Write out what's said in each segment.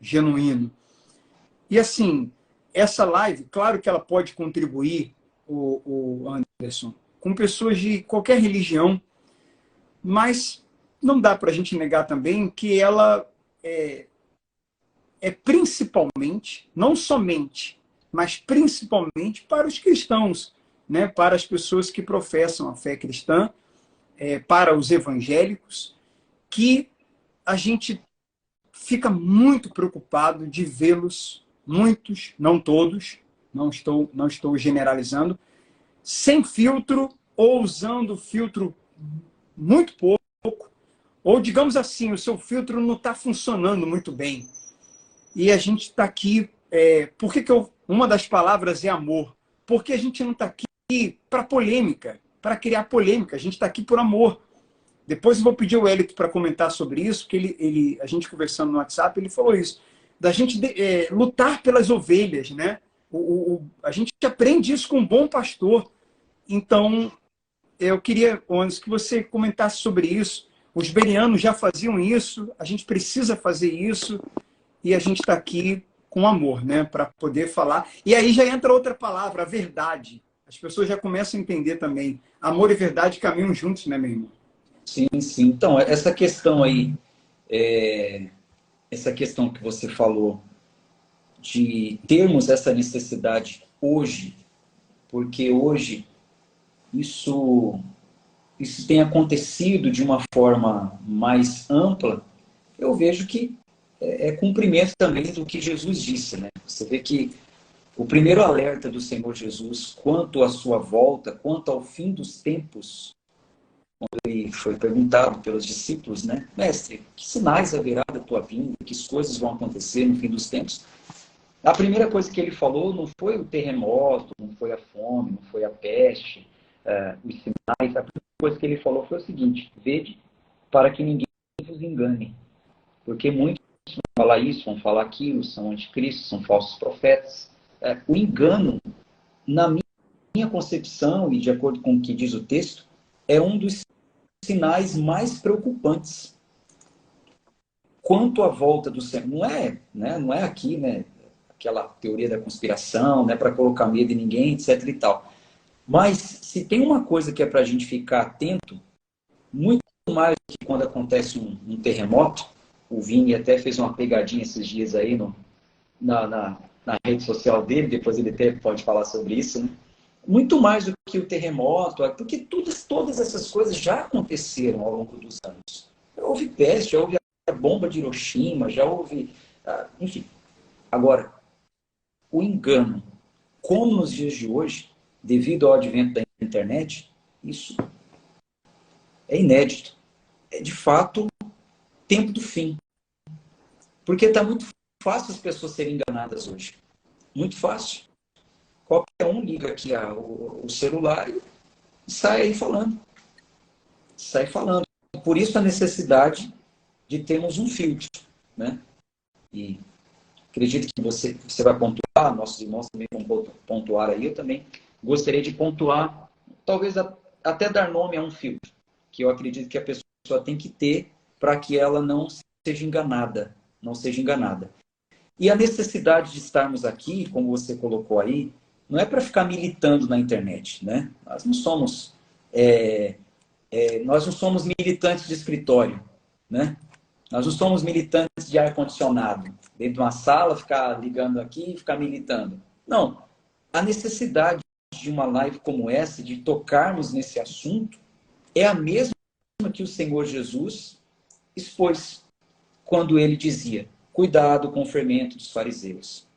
genuíno. E assim, essa live, claro que ela pode contribuir, o Anderson, com pessoas de qualquer religião, mas não dá para a gente negar também que ela é principalmente, não somente, mas principalmente para os cristãos, né? Para as pessoas que professam a fé cristã, para os evangélicos, que a gente fica muito preocupado de vê-los, muitos, não todos, não estou generalizando, sem filtro ou usando filtro muito pouco, ou digamos assim, o seu filtro não está funcionando muito bem. E a gente está aqui, por que uma das palavras é amor? Porque a gente não está aqui para polêmica, para criar polêmica, a gente está aqui por amor. Depois eu vou pedir ao Hélito para comentar sobre isso, porque a gente conversando no WhatsApp, ele falou isso, da gente lutar pelas ovelhas, né? A gente aprende isso com um bom pastor. Então, eu queria, Anderson, que você comentasse sobre isso. Os bereanos já faziam isso, a gente precisa fazer isso, e a gente está aqui com amor, né? Para poder falar. E aí já entra outra palavra, a verdade. As pessoas já começam a entender também. Amor e verdade caminham juntos, né, meu irmão? Sim, sim. Então, essa questão aí, essa questão que você falou de termos essa necessidade hoje, porque hoje isso tem acontecido de uma forma mais ampla, eu vejo que é cumprimento também do que Jesus disse, né? Você vê que o primeiro alerta do Senhor Jesus quanto à sua volta, quanto ao fim dos tempos, quando ele foi perguntado pelos discípulos, né? Mestre, que sinais haverá da tua vinda? Que coisas vão acontecer no fim dos tempos? A primeira coisa que ele falou não foi o terremoto, não foi a fome, não foi a peste, os sinais. A primeira coisa que ele falou foi o seguinte: vede para que ninguém vos engane. Porque muitos vão falar isso, vão falar aquilo, são anticristos, são falsos profetas. O engano, na minha concepção, e de acordo com o que diz o texto, é um dos sinais mais preocupantes quanto à volta do Senhor. Não é aqui, né, aquela teoria da conspiração, né, para colocar medo em ninguém, etc e tal. Mas se tem uma coisa que é para a gente ficar atento, muito mais do que quando acontece um terremoto, o Vini até fez uma pegadinha esses dias aí na rede social dele, depois ele até pode falar sobre isso, né? Muito mais do que o terremoto, porque todas essas coisas já aconteceram ao longo dos anos. Já houve peste, já houve a bomba de Hiroshima, já houve... enfim. Agora, o engano, como nos dias de hoje, devido ao advento da internet, isso é inédito. É, de fato, tempo do fim. Porque está muito fácil as pessoas serem enganadas hoje. Muito fácil. Qualquer um liga aqui o celular e sai aí falando. Sai falando. Por isso a necessidade de termos um filtro, né? E acredito que você vai pontuar, nossos irmãos também vão pontuar aí, eu também gostaria de pontuar, talvez até dar nome a um filtro, que eu acredito que a pessoa tem que ter para que ela não seja enganada, E a necessidade de estarmos aqui, como você colocou aí, não é para ficar militando na internet, né? Nós não somos militantes de escritório, né? Nós não somos militantes de ar-condicionado, dentro de uma sala, ficar ligando aqui e ficar militando. Não. A necessidade de uma live como essa, de tocarmos nesse assunto, é a mesma que o Senhor Jesus expôs quando ele dizia: cuidado com o fermento dos fariseus,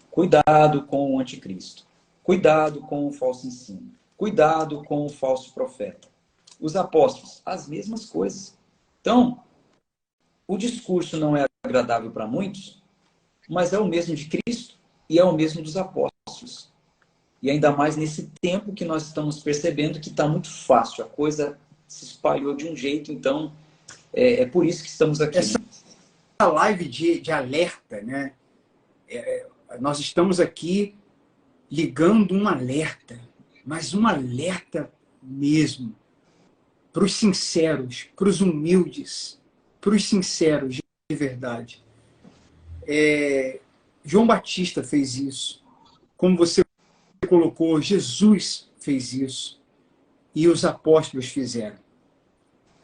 cuidado com o anticristo, cuidado com o falso ensino, cuidado com o falso profeta. Os apóstolos, as mesmas coisas. Então, o discurso não é agradável para muitos, mas é o mesmo de Cristo e é o mesmo dos apóstolos. E ainda mais nesse tempo que nós estamos percebendo que está muito fácil, a coisa se espalhou de um jeito, então é por isso que estamos aqui. Essa live de alerta, né? Nós estamos aqui ligando um alerta, mas um alerta mesmo, para os sinceros, para os humildes, para os sinceros de verdade. João Batista fez isso. Como você colocou, Jesus fez isso. E os apóstolos fizeram.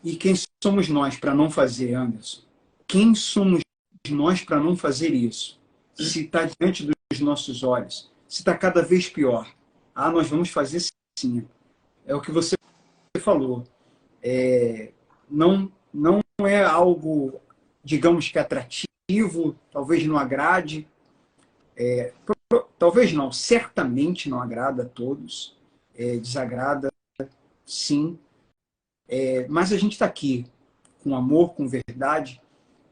E quem somos nós para não fazer, Anderson? Quem somos nós para não fazer isso? Se está diante dos nossos olhos, se está cada vez pior. Nós vamos fazer sim. É o que você falou. Não é algo, digamos que atrativo, talvez não agrade. Talvez não, certamente não agrada a todos. Desagrada, sim. Mas a gente está aqui com amor, com verdade,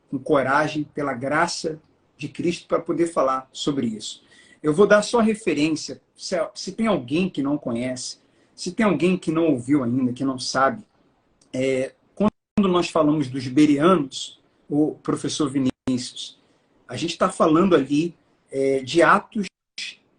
com coragem, pela graça de Cristo, para poder falar sobre isso. Eu vou dar só referência, se tem alguém que não conhece, se tem alguém que não ouviu ainda, que não sabe. Quando nós falamos dos bereanos, o professor Vinícius, a gente está falando ali de Atos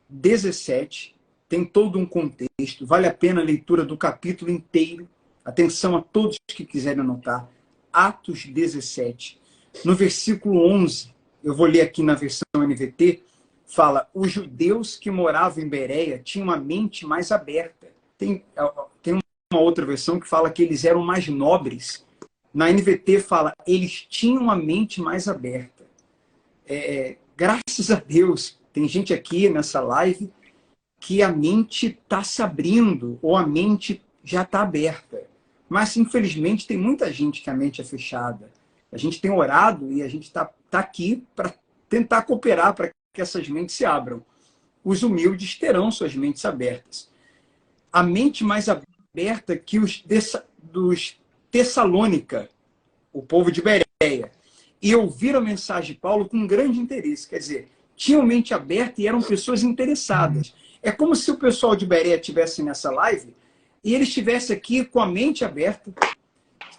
17, tem todo um contexto, vale a pena a leitura do capítulo inteiro. Atenção a todos que quiserem anotar. Atos 17. No versículo 11, eu vou ler aqui na versão NVT, fala: os judeus que moravam em Bereia tinham uma mente mais aberta. Tem uma outra versão que fala que eles eram mais nobres. Na NVT fala, eles tinham a mente mais aberta. Graças a Deus, tem gente aqui nessa live que a mente está se abrindo, ou a mente já está aberta. Mas, infelizmente, tem muita gente que a mente é fechada. A gente tem orado e a gente está aqui para tentar cooperar para que essas mentes se abram. Os humildes terão suas mentes abertas. A mente mais aberta que dos Tessalônica, o povo de Bereia, e ouviram a mensagem de Paulo com grande interesse. Quer dizer, tinham mente aberta e eram pessoas interessadas. É como se o pessoal de Bereia estivesse nessa live e eles estivessem aqui com a mente aberta,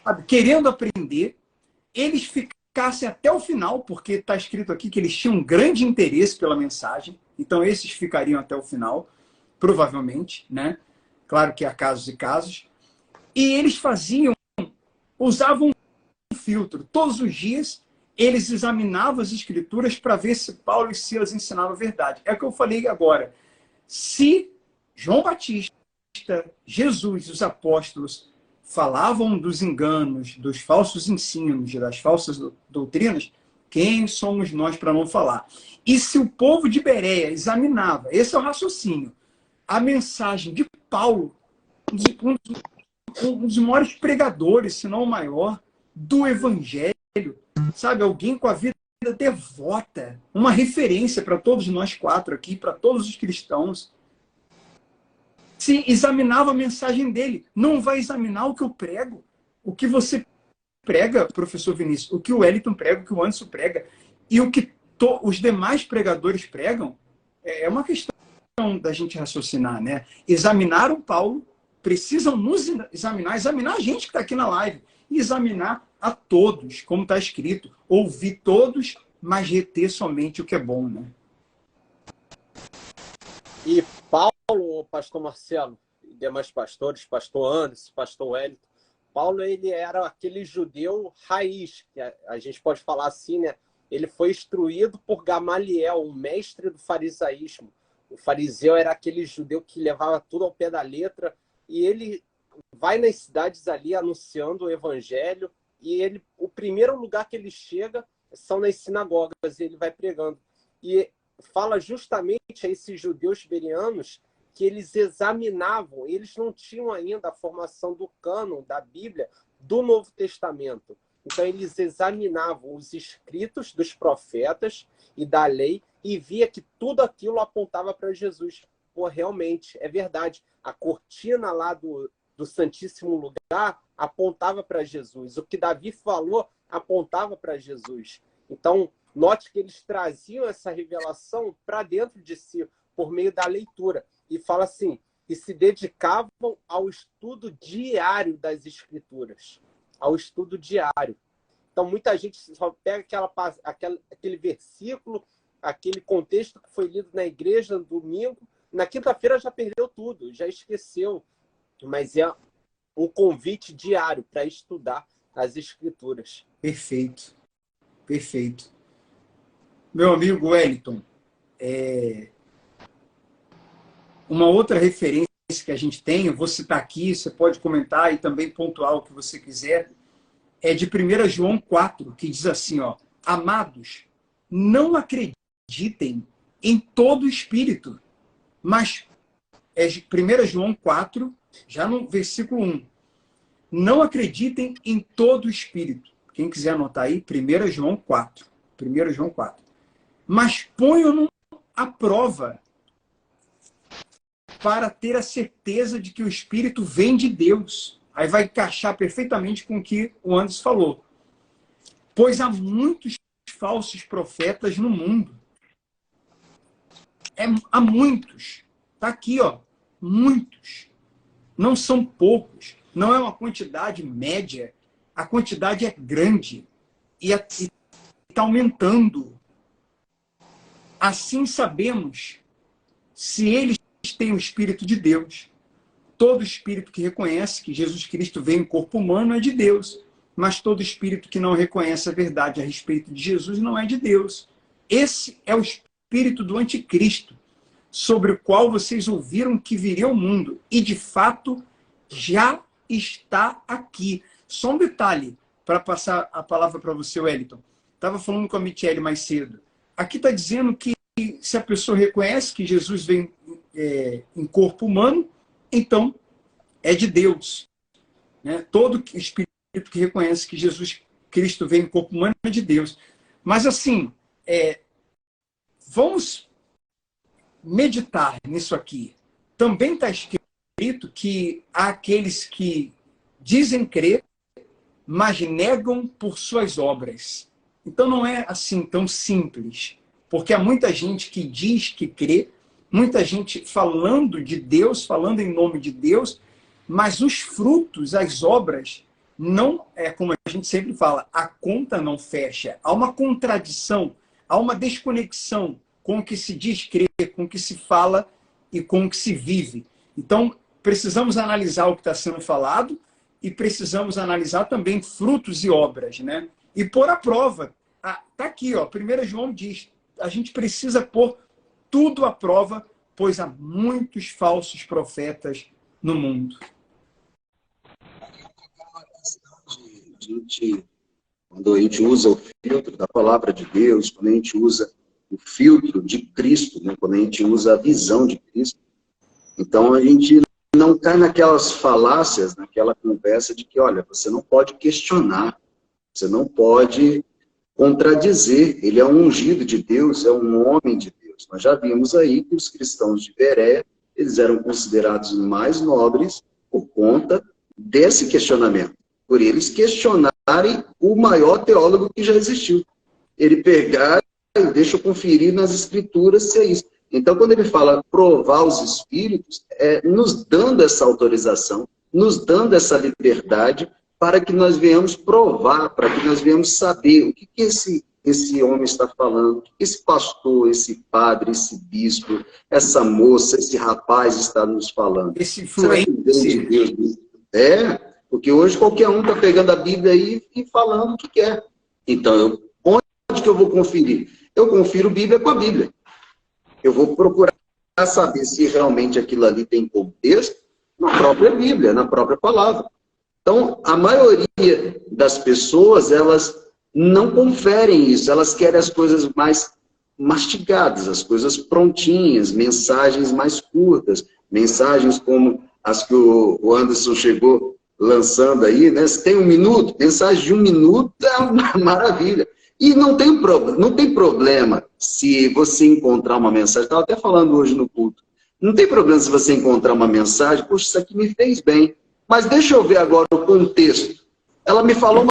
sabe, querendo aprender, eles ficassem até o final, porque está escrito aqui que eles tinham um grande interesse pela mensagem, então esses ficariam até o final, provavelmente, né? Claro que há casos e casos. E eles usavam um filtro. Todos os dias, eles examinavam as escrituras para ver se Paulo e Silas ensinavam a verdade. É o que eu falei agora. Se João Batista, Jesus e os apóstolos falavam dos enganos, dos falsos ensinos, das falsas doutrinas, quem somos nós para não falar? E se o povo de Bereia examinava, esse é o raciocínio, a mensagem de Paulo, um dos maiores pregadores, se não o maior, do evangelho, sabe? Alguém com a vida devota, uma referência para todos nós quatro aqui, para todos os cristãos. Se examinava a mensagem dele, não vai examinar o que eu prego, o que você prega, professor Vinícius, o que o Wellington prega, o que o Anderson prega, e o que os demais pregadores pregam, é uma questão da gente raciocinar, né? Examinaram Paulo, precisam nos examinar a gente que está aqui na live, e examinar a todos, como está escrito, ouvir todos, mas reter somente o que é bom, né? E Paulo, pastor Marcelo, e demais pastores, pastor Anderson, pastor Wellington, Paulo, ele era aquele judeu raiz, que a gente pode falar assim, né? Ele foi instruído por Gamaliel, o mestre do farisaísmo. O fariseu era aquele judeu que levava tudo ao pé da letra, e ele vai nas cidades ali anunciando o evangelho, e o primeiro lugar que ele chega são nas sinagogas, e ele vai pregando. E fala justamente a esses judeus bereanos que eles examinavam, eles não tinham ainda a formação do cânon da Bíblia, do Novo Testamento. Então, eles examinavam os escritos dos profetas e da lei e via que tudo aquilo apontava para Jesus. Pô, realmente, é verdade. A cortina lá do Santíssimo Lugar apontava para Jesus. O que Davi falou apontava para Jesus. Então, note que eles traziam essa revelação para dentro de si, por meio da leitura. E fala assim, e se dedicavam ao estudo diário das Escrituras. Ao estudo diário. Então, muita gente só pega aquele versículo, aquele contexto que foi lido na igreja no domingo, na quinta-feira já perdeu tudo, já esqueceu. Mas é um convite diário para estudar as Escrituras. Perfeito. Perfeito. meu amigo Wellington, uma outra referência que a gente tem, eu vou citar aqui, você pode comentar e também pontuar o que você quiser, é de 1 João 4, que diz assim, ó, amados, não acreditem em todo espírito, mas é 1 João 4, já no versículo 1, não acreditem em todo espírito. Quem quiser anotar aí, 1 João 4. 1 João 4. Mas ponham-no à prova para ter a certeza de que o Espírito vem de Deus. Aí vai encaixar perfeitamente com o que o Anderson falou. Pois há muitos falsos profetas no mundo. Há muitos. Está aqui, ó. Muitos. Não são poucos. Não é uma quantidade média. A quantidade é grande. E está aumentando. Assim sabemos se eles têm o Espírito de Deus. Todo espírito que reconhece que Jesus Cristo veio em corpo humano é de Deus. Mas todo espírito que não reconhece a verdade a respeito de Jesus não é de Deus. Esse é o espírito do anticristo, sobre o qual vocês ouviram que viria ao mundo. E, de fato, já está aqui. Só um detalhe, para passar a palavra para você, Wellington. Estava falando com a Michele mais cedo. Aqui está dizendo que se a pessoa reconhece que Jesus vem em corpo humano, então é de Deus. Né? Todo espírito que reconhece que Jesus Cristo vem em corpo humano é de Deus. Mas assim, vamos meditar nisso aqui. Também está escrito que há aqueles que dizem crer, mas negam por suas obras. Então não é assim tão simples, porque há muita gente que diz que crê, muita gente falando de Deus, falando em nome de Deus, mas os frutos, as obras, não é como a gente sempre fala, a conta não fecha. Há uma contradição, há uma desconexão com o que se diz crer, com o que se fala e com o que se vive. Então, precisamos analisar o que está sendo falado e precisamos analisar também frutos e obras, né? E pôr à prova. Está aqui, ó, 1 João diz, a gente precisa pôr tudo à prova, pois há muitos falsos profetas no mundo. Quando a gente usa o filtro da palavra de Deus, quando a gente usa o filtro de Cristo, né? Quando a gente usa a visão de Cristo, então a gente não cai naquelas falácias, naquela conversa de que, olha, você não pode questionar, você não pode contradizer, ele é um ungido de Deus, é um homem de Deus. Nós já vimos aí que os cristãos de Bereia, eles eram considerados mais nobres por conta desse questionamento, por eles questionarem o maior teólogo que já existiu. Ele pegar e deixa eu conferir nas escrituras se é isso. Então, quando ele fala provar os espíritos, nos dando essa autorização, nos dando essa liberdade para que nós venhamos provar, para que nós venhamos saber o que esse homem está falando, o que esse pastor, esse padre, esse bispo, essa moça, esse rapaz está nos falando. Esse influente. De Deus. Porque hoje qualquer um está pegando a Bíblia aí e falando o que quer. Então, onde que eu vou conferir? Eu confiro Bíblia com a Bíblia. Eu vou procurar saber se realmente aquilo ali tem contexto na própria Bíblia, na própria palavra. Então, a maioria das pessoas, elas não conferem isso, elas querem as coisas mais mastigadas, as coisas prontinhas, mensagens mais curtas, mensagens como as que o Anderson chegou lançando aí, né? Se tem 1 minuto, mensagem de 1 minuto é uma maravilha. E não tem problema se você encontrar uma mensagem, estava até falando hoje no culto, não tem problema se você encontrar uma mensagem, poxa, isso aqui me fez bem, mas deixa eu ver agora o contexto. Ela me falou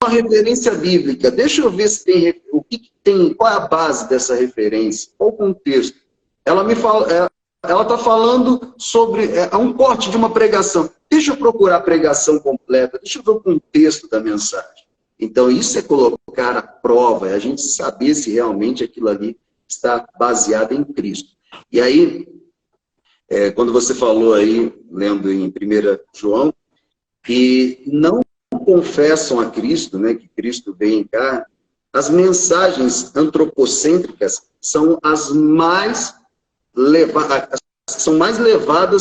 uma referência bíblica, deixa eu ver se tem, o que tem, qual é a base dessa referência, qual o contexto. Ela me fala, ela está falando sobre um corte de uma pregação. Deixa eu procurar a pregação completa, deixa eu ver o contexto da mensagem. Então, isso é colocar à prova, é a gente saber se realmente aquilo ali está baseado em Cristo. E aí, quando você falou aí, lendo em 1 João, que não confessam a Cristo, né, que Cristo veio em carne, As mensagens antropocêntricas são as mais levadas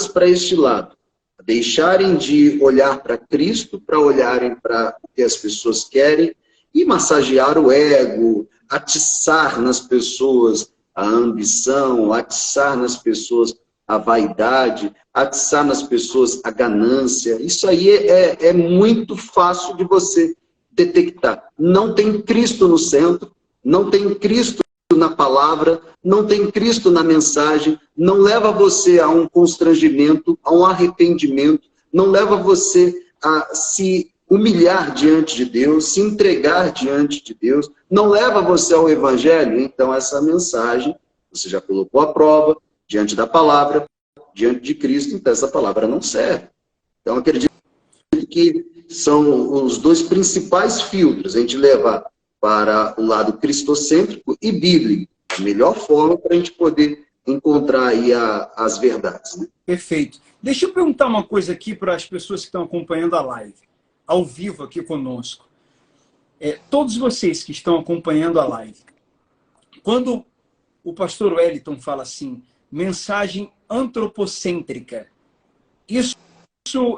para este lado. Deixarem de olhar para Cristo, para olharem para o que as pessoas querem e massagear o ego, atiçar nas pessoas a ambição, atiçar nas pessoas a vaidade, atiçar nas pessoas a ganância. Isso aí é muito fácil de você detectar. Não tem Cristo no centro, não tem Cristo na palavra, não tem Cristo na mensagem, não leva você a um constrangimento, a um arrependimento, não leva você a se humilhar diante de Deus, se entregar diante de Deus, não leva você ao Evangelho. Então essa mensagem, você já colocou à prova, diante da palavra, diante de Cristo, então essa palavra não serve. Então acredito que são os dois principais filtros, a gente levar para o lado cristocêntrico e bíblico, a melhor forma para a gente poder encontrar aí as verdades. Né? Perfeito. Deixa eu perguntar uma coisa aqui para as pessoas que estão acompanhando a live, ao vivo aqui conosco. Todos vocês que estão acompanhando a live, quando o pastor Wellington fala assim, mensagem antropocêntrica, isso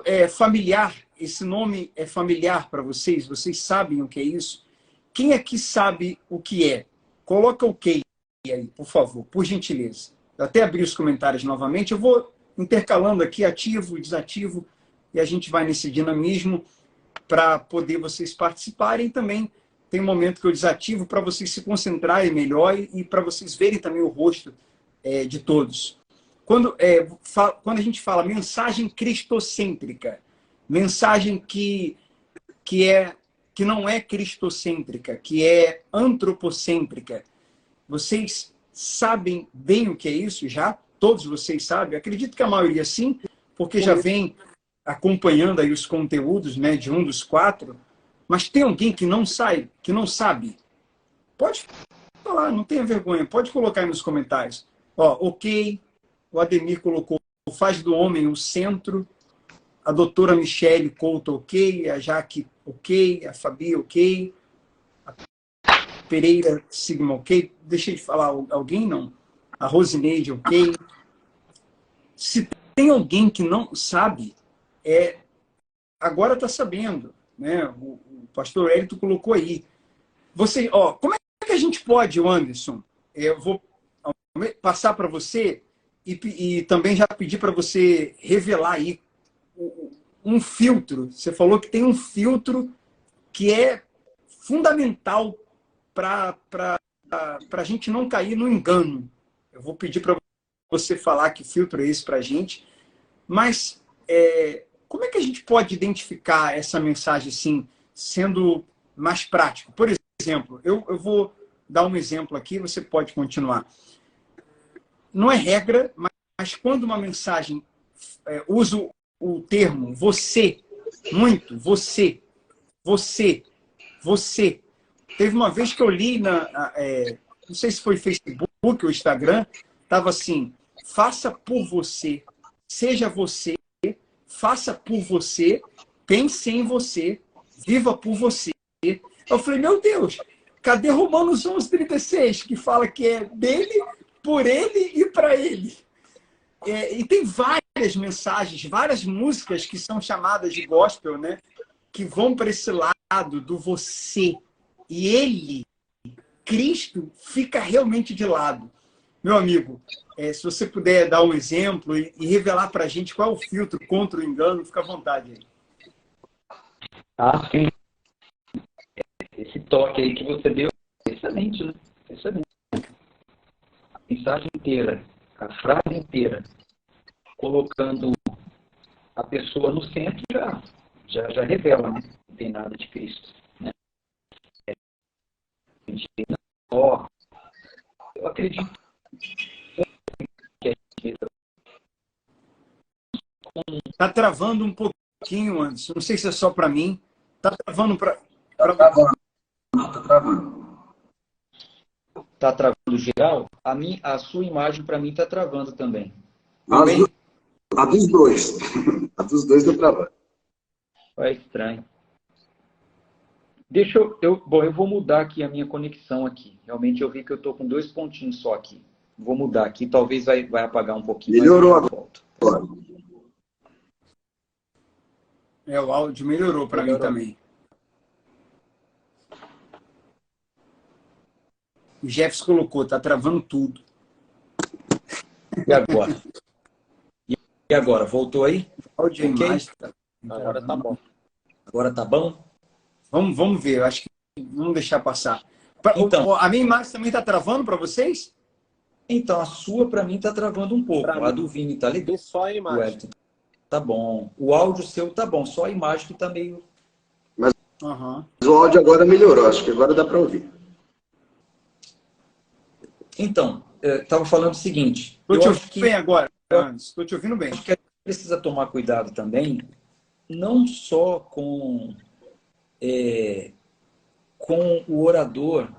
é familiar? Esse nome é familiar para vocês? Vocês sabem o que é isso? Quem aqui sabe o que é? Coloca o OK aí, por favor, por gentileza. Eu até abri os comentários novamente. Eu vou intercalando aqui, ativo, desativo, e a gente vai nesse dinamismo para poder vocês participarem. Também tem um momento que eu desativo para vocês se concentrarem melhor e para vocês verem também o rosto de todos. Quando a gente fala mensagem cristocêntrica, mensagem que não é cristocêntrica, que é antropocêntrica. Vocês sabem bem o que é isso já? Todos vocês sabem? Acredito que a maioria sim, porque já vem acompanhando aí os conteúdos, né, de um dos 4. Mas tem alguém que não sabe? Pode falar, não tenha vergonha. Pode colocar aí nos comentários. OK, o Ademir colocou, faz do homem o centro. A doutora Michele Couto, OK. A Jaque, OK. A Fabi, OK. A Pereira Sigma, OK. Deixei de falar alguém, não? A Rosineide, OK. Se tem alguém que não sabe, agora está sabendo. Né? O pastor Hélito colocou aí. Como é que a gente pode, Anderson? Eu vou passar para você e também já pedir para você revelar aí um filtro. Você falou que tem um filtro que é fundamental para a gente não cair no engano. Eu vou pedir para você falar que filtro é esse para a gente. Mas como é que a gente pode identificar essa mensagem assim, sendo mais prático? Por exemplo, eu vou dar um exemplo aqui, você pode continuar. Não é regra, mas quando uma mensagem usa o termo você, muito, você. Teve uma vez que eu li, não sei se foi Facebook ou Instagram, estava assim, faça por você, seja você, faça por você, pense em você, viva por você. Eu falei, meu Deus, cadê Romanos 11:36, que fala que é dele, por ele e para ele? E tem várias mensagens, várias músicas que são chamadas de gospel, né? Que vão para esse lado do você. E ele, Cristo, fica realmente de lado. Meu amigo, se você puder dar um exemplo e revelar para a gente qual é o filtro contra o engano, fica à vontade aí. Sim. Esse toque aí que você deu é excelente, né? Excelente. A mensagem inteira, a frase inteira, colocando a pessoa no centro, já revela, né? Não tem nada de Cristo. Né? Eu acredito que Está travando um pouquinho, Anderson. Não sei se é só para mim. Está travando para... Está travando. Está travando geral? A sua imagem, para mim, está travando também. A dos dois. A dos dois está travando. É estranho. Bom, eu vou mudar aqui a minha conexão aqui. Realmente eu vi que eu estou com 2 pontinhos só aqui. Vou mudar aqui, talvez vai apagar um pouquinho. Melhorou agora. O áudio melhorou para mim também. O Jefferson colocou, tá travando tudo. E agora? E agora? Voltou aí? O áudio Ok? imagem, Agora tá bom. Agora tá bom? Vamos ver, eu acho que vamos deixar passar. Então, a minha imagem também tá travando para vocês? Então, a sua para mim tá travando um pouco. A do Vini tá legal. Só a imagem. O Wellington tá bom. O áudio seu tá bom, só a imagem que tá meio... Mas o áudio agora melhorou, acho que agora dá para ouvir. Então, eu estava falando o seguinte... Estou te ouvindo bem agora, Anderson. Estou te ouvindo bem. Acho que a gente precisa tomar cuidado também, não só com o orador,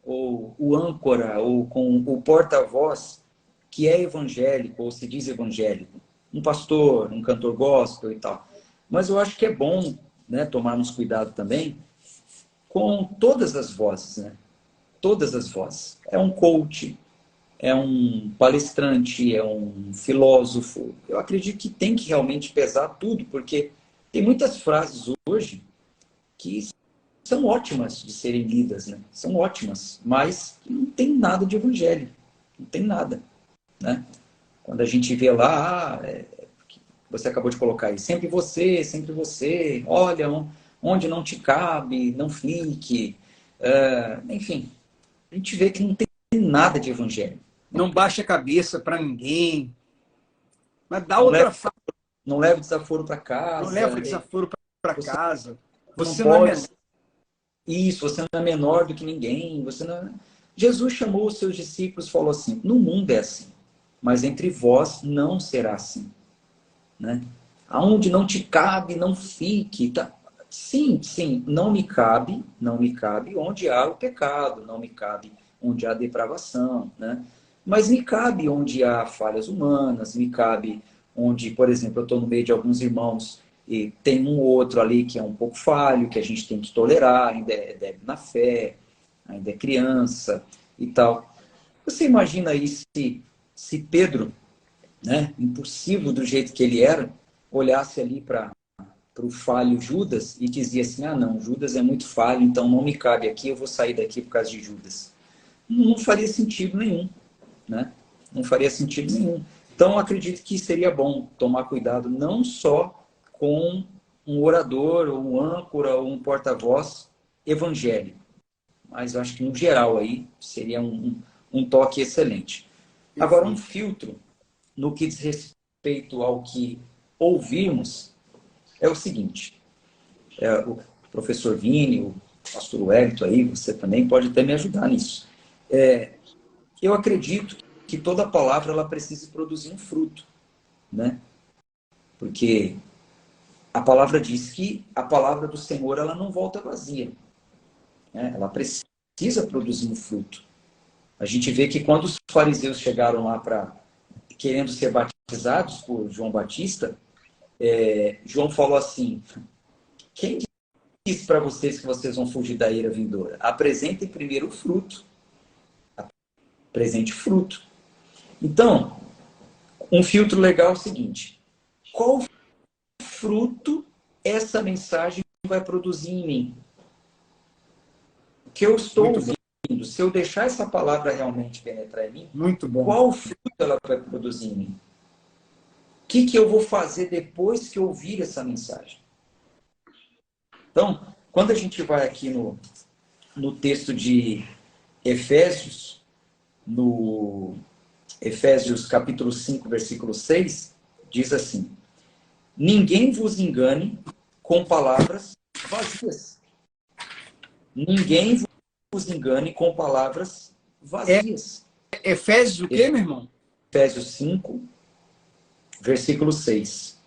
ou o âncora, ou com o porta-voz que é evangélico, ou se diz evangélico. Um pastor, um cantor gospel e tal. Mas eu acho que é bom, né, tomarmos cuidado também com todas as vozes, né? Todas as vozes. É um coach, é um palestrante, é um filósofo. Eu acredito que tem que realmente pesar tudo, porque tem muitas frases hoje que são ótimas de serem lidas, né? São ótimas, mas não tem nada de evangelho. Não tem nada, né? Quando a gente vê lá, você acabou de colocar aí, sempre você, olha, onde não te cabe, não fique. Enfim, a gente vê que não tem nada de evangelho. Não baixa a cabeça para ninguém. Mas dá outra frase. Não leva desaforo para casa. Não leva desaforo para casa. Você não não é é menor. Isso, você não é menor do que ninguém. Jesus chamou os seus discípulos e falou assim, no mundo é assim, mas entre vós não será assim. Né? Aonde não te cabe, não fique. Tá? Sim, não me cabe onde há o pecado, não me cabe onde há depravação, né? Mas me cabe onde há falhas humanas, me cabe onde, por exemplo, eu estou no meio de alguns irmãos e tem um ou outro ali que é um pouco falho, que a gente tem que tolerar, ainda é débil na fé, ainda é criança e tal. Você imagina aí se Pedro, né, impulsivo do jeito que ele era, olhasse ali para o falho Judas e dizia assim, não, Judas é muito falho, então não me cabe aqui, eu vou sair daqui por causa de Judas. Não faria sentido nenhum, né? Não faria sentido nenhum. Então, eu acredito que seria bom tomar cuidado não só com um orador, ou um âncora, ou um porta-voz evangélico, mas eu acho que, no geral, aí seria um toque excelente. Agora, um filtro no que diz respeito ao que ouvimos é o seguinte, o professor Vini, o pastor Wellington aí, você também pode até me ajudar nisso. Eu acredito que toda palavra ela precisa produzir um fruto, né? Porque a palavra diz que a palavra do Senhor ela não volta vazia, né? Ela precisa produzir um fruto. A gente vê que quando os fariseus chegaram lá querendo ser batizados por João Batista, João falou assim, quem disse para vocês que vocês vão fugir da ira vindoura? Apresentem primeiro o fruto. Apresente fruto. Então, um filtro legal é o seguinte, qual fruto essa mensagem vai produzir em mim? O que eu estou ouvindo, se eu deixar essa palavra realmente penetrar em mim, muito bom. Qual fruto ela vai produzir em mim? O que eu vou fazer depois que eu ouvir essa mensagem? Então, quando a gente vai aqui no texto de Efésios, no Efésios capítulo 5, versículo 6, diz assim, ninguém vos engane com palavras vazias. Ninguém vos engane com palavras vazias. Efésios o quê, meu irmão? Efésios 5, versículo 6.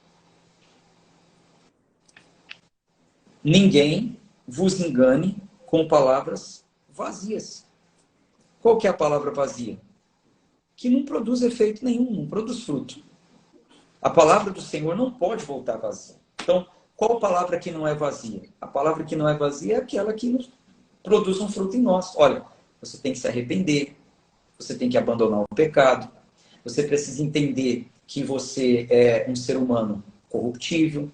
Ninguém vos engane com palavras vazias. Qual que é a palavra vazia? Que não produz efeito nenhum, não produz fruto. A palavra do Senhor não pode voltar vazia. Então, Qual palavra que não é vazia? A palavra que não é vazia é aquela que produz um fruto em nós. Olha, você tem que se arrepender, você tem que abandonar o pecado, você precisa entender que você é um ser humano corruptível,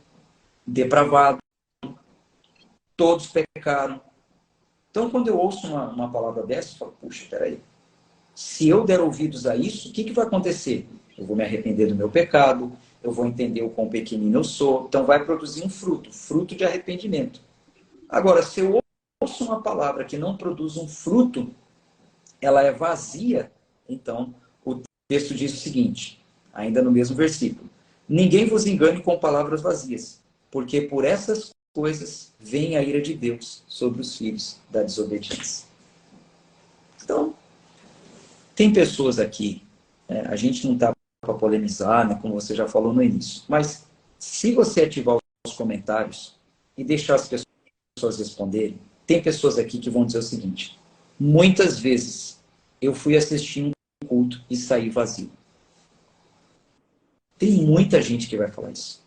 depravado, todos pecaram. Então, quando eu ouço uma palavra dessa, eu falo, puxa, peraí, se eu der ouvidos a isso, o que vai acontecer? Eu vou me arrepender do meu pecado, eu vou entender o quão pequenino eu sou, então vai produzir um fruto de arrependimento. Agora, se eu ouço uma palavra que não produz um fruto, ela é vazia, então o texto diz o seguinte, ainda no mesmo versículo, ninguém vos engane com palavras vazias, porque por essas coisas vem a ira de Deus sobre os filhos da desobediência. Então, tem pessoas aqui, a gente não está para polemizar, né, como você já falou no início, mas se você ativar os comentários e deixar as pessoas responderem, tem pessoas aqui que vão dizer o seguinte, muitas vezes eu fui assistir um culto e saí vazio. Tem muita gente que vai falar isso.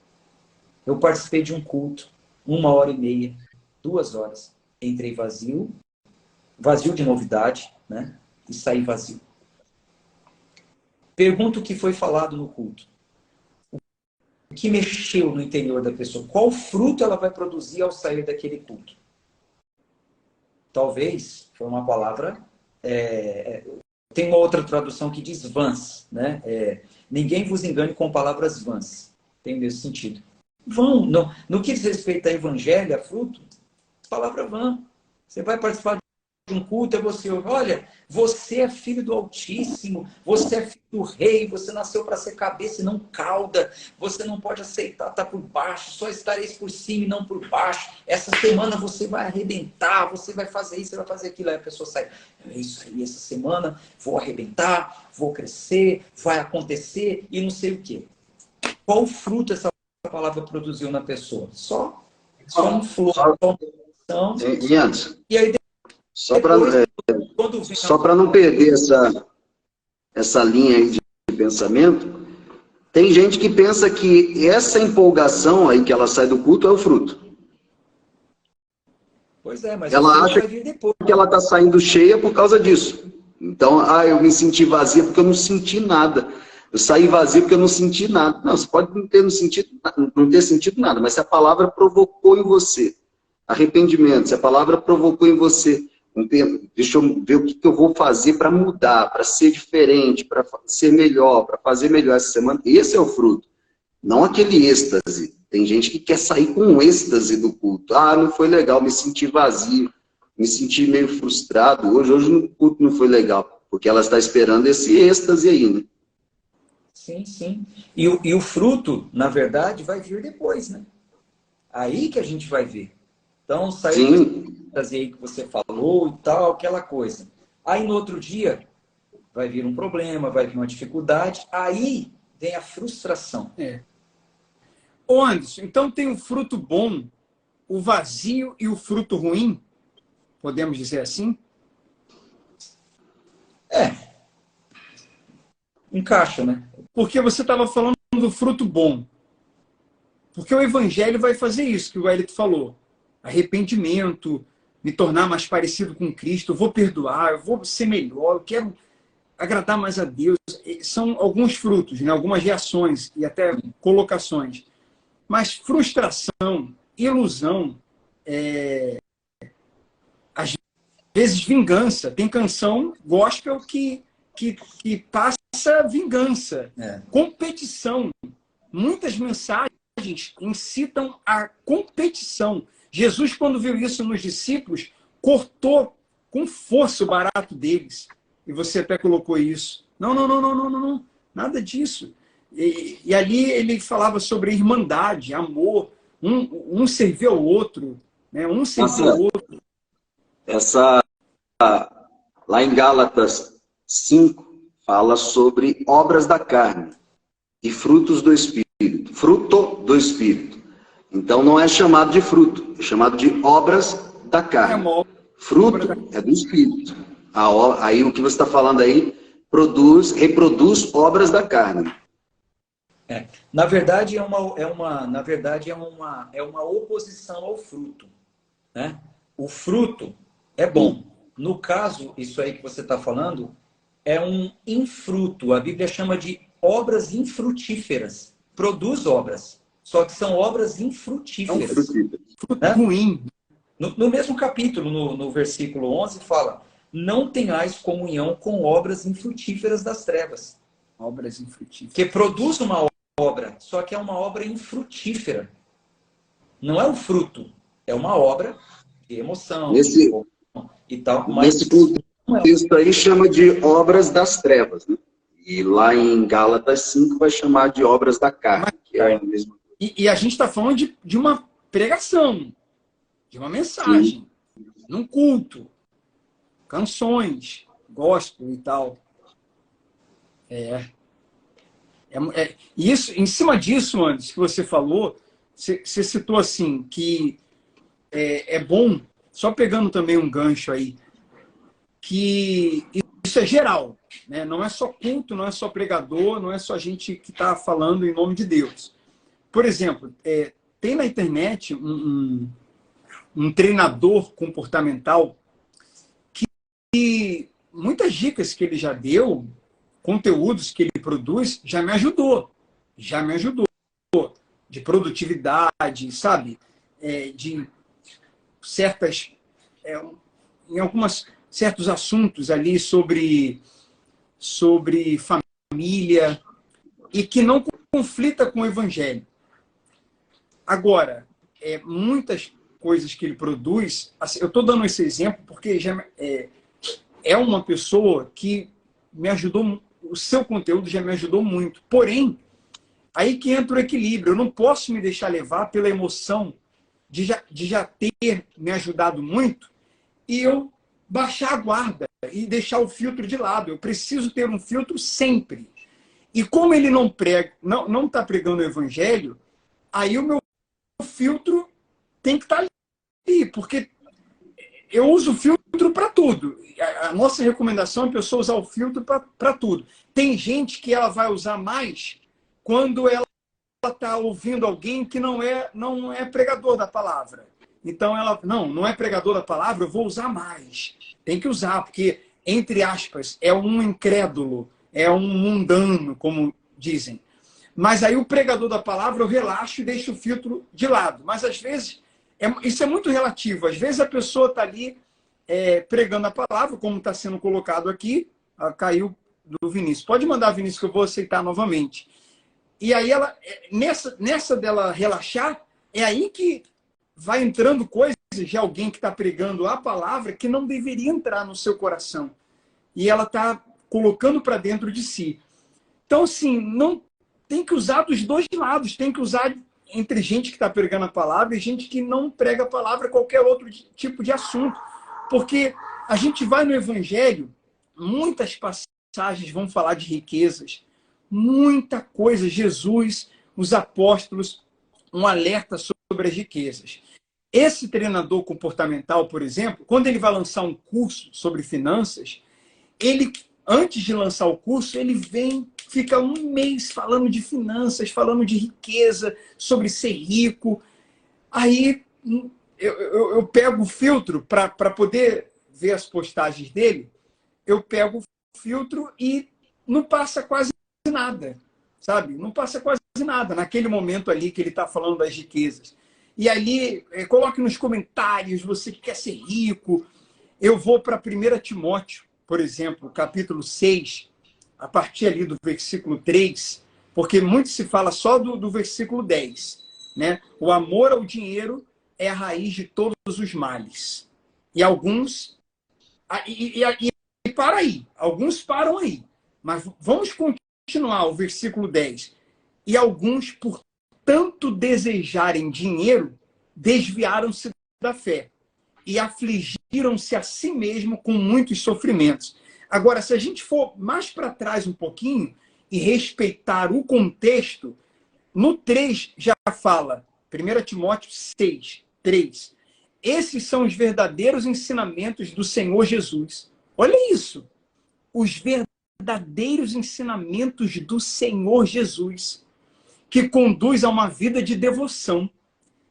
Eu participei de um culto, 1h30, 2 horas, entrei vazio de novidade, né, e saí vazio. Pergunta o que foi falado no culto. O que mexeu no interior da pessoa? Qual fruto ela vai produzir ao sair daquele culto? Talvez foi uma palavra... tem uma outra tradução que diz vãs. Né? Ninguém vos engane com palavras vãs. Tem o mesmo sentido. Vão. No que diz respeito a evangelho, a fruto, palavra vã. Você vai participar de um culto, você olha, você é filho do Altíssimo, você é filho do Rei, você nasceu para ser cabeça e não cauda, você não pode aceitar estar por baixo, só estareis por cima e não por baixo, essa semana você vai arrebentar, você vai fazer isso, você vai fazer aquilo, aí a pessoa sai, é isso aí, essa semana vou arrebentar, vou crescer, vai acontecer e não sei o quê. Qual fruto essa palavra produziu na pessoa? Só um flor, só uma ação, e aí só para não perder essa linha aí de pensamento, tem gente que pensa que essa empolgação aí que ela sai do culto é o fruto. Pois é, mas ela acha que ela está saindo cheia por causa disso. Então, eu me senti vazia porque eu não senti nada. Eu saí vazio porque eu não senti nada. Não, você pode não ter sentido nada, mas se a palavra provocou em você arrependimento, se a palavra provocou em você deixa eu ver o que eu vou fazer para mudar, para ser diferente, para ser melhor, para fazer melhor essa semana. Esse é o fruto, não aquele êxtase. Tem gente que quer sair com um êxtase do culto. Não foi legal, me senti vazio, me senti meio frustrado. Hoje o culto não foi legal, porque ela está esperando esse êxtase aí, né? Sim, sim. E o fruto, na verdade, vai vir depois, né? Aí que a gente vai ver. Então, saiu aí que você falou e tal, aquela coisa. Aí no outro dia vai vir um problema, vai vir uma dificuldade, aí vem a frustração. Ô Anderson, então tem o fruto bom, o vazio e o fruto ruim? Podemos dizer assim? Encaixa, né? Porque você estava falando do fruto bom. Porque o evangelho vai fazer isso que o Wellington falou. Arrependimento, me tornar mais parecido com Cristo, eu vou perdoar, eu vou ser melhor, eu quero agradar mais a Deus. São alguns frutos, né? Algumas reações e até colocações. Mas frustração, ilusão, às vezes vingança. Tem canção gospel que passa vingança, competição. Muitas mensagens incitam a competição. Jesus, quando viu isso nos discípulos, cortou com força o barato deles. E você até colocou isso. Não. Nada disso. E ali ele falava sobre irmandade, amor. Um servir ao outro. Né? Um servir ao outro. Lá em Gálatas 5, fala sobre obras da carne e frutos do Espírito. Fruto do Espírito. Então não é chamado de fruto, é chamado de obras da carne. Fruto é do Espírito. Aí o que você está falando aí reproduz obras da carne. Na verdade, é uma oposição ao fruto, né? O fruto é bom. No caso, isso aí que você está falando é um infruto. A Bíblia chama de obras infrutíferas. Produz obras, só que são obras infrutíferas. Fruto Né? ruim. No mesmo capítulo, no versículo 11, fala: não tenhais comunhão com obras infrutíferas das trevas. Obras infrutíferas. Que produz uma obra, só que é uma obra infrutífera. Não é o fruto, é uma obra de emoção e tal. Mas Nesse contexto aí chama de obras das trevas, né? E lá em Gálatas 5 vai chamar de obras da carne, que é a mesma coisa. E a gente está falando de uma pregação, de uma mensagem, num culto, canções, gospel e tal. E isso, em cima disso, antes que você falou, você citou assim, que é bom, só pegando também um gancho aí, que isso é geral, né? Não é só culto, não é só pregador, não é só gente que está falando em nome de Deus. Por exemplo, tem na internet um treinador comportamental que muitas dicas que ele já deu, conteúdos que ele produz, já me ajudou. De produtividade, sabe? De certas... em algumas certos assuntos ali sobre família e que não conflita com o evangelho. Agora, muitas coisas que ele produz, assim, eu estou dando esse exemplo porque já é uma pessoa que me ajudou, o seu conteúdo já me ajudou muito. Porém, aí que entra o equilíbrio. Eu não posso me deixar levar pela emoção de já ter me ajudado muito e eu baixar a guarda e deixar o filtro de lado. Eu preciso ter um filtro sempre. E como ele não está pregando o evangelho, aí o meu filtro tem que estar ali, porque eu uso o filtro para tudo. A nossa recomendação é a pessoa usar o filtro para tudo. Tem gente que ela vai usar mais quando ela está ouvindo alguém que não é pregador da palavra. Então ela, não é pregador da palavra, eu vou usar mais. Tem que usar, porque, entre aspas, é um incrédulo, é um mundano, como dizem. Mas aí o pregador da palavra eu relaxo e deixo o filtro de lado. Mas às vezes, isso é muito relativo. Às vezes a pessoa está ali pregando a palavra, como está sendo colocado aqui, caiu do Vinícius. Pode mandar, Vinícius, que eu vou aceitar novamente. E aí, ela, nessa dela relaxar, é aí que vai entrando coisas de alguém que está pregando a palavra que não deveria entrar no seu coração. E ela está colocando para dentro de si. Então, assim, não tem que usar dos dois lados. Tem que usar entre gente que está pregando a palavra e gente que não prega a palavra, qualquer outro tipo de assunto. Porque a gente vai no Evangelho, muitas passagens vão falar de riquezas, muita coisa. Jesus, os apóstolos, um alerta sobre as riquezas. Esse treinador comportamental, por exemplo, quando ele vai lançar um curso sobre finanças, ele, antes de lançar o curso, ele fica um mês falando de finanças, falando de riqueza, sobre ser rico. Aí eu pego o filtro para poder ver as postagens dele, eu pego o filtro e não passa quase nada, sabe? Não passa quase nada naquele momento ali que ele está falando das riquezas. E ali, coloque nos comentários, você que quer ser rico. Eu vou para 1 Timóteo, por exemplo, capítulo 6, a partir ali do versículo 3, porque muito se fala só do versículo 10. Né? O amor ao dinheiro é a raiz de todos os males. E alguns... E para aí. Alguns param aí. Mas vamos continuar o versículo 10. E alguns, por tanto desejarem dinheiro, desviaram-se da fé e afligiram-se a si mesmo com muitos sofrimentos. Agora, se a gente for mais para trás um pouquinho e respeitar o contexto, no 3 já fala, 1 Timóteo 6, 3. Esses são os verdadeiros ensinamentos do Senhor Jesus. Olha isso. Os verdadeiros ensinamentos do Senhor Jesus. que conduz a uma vida de devoção,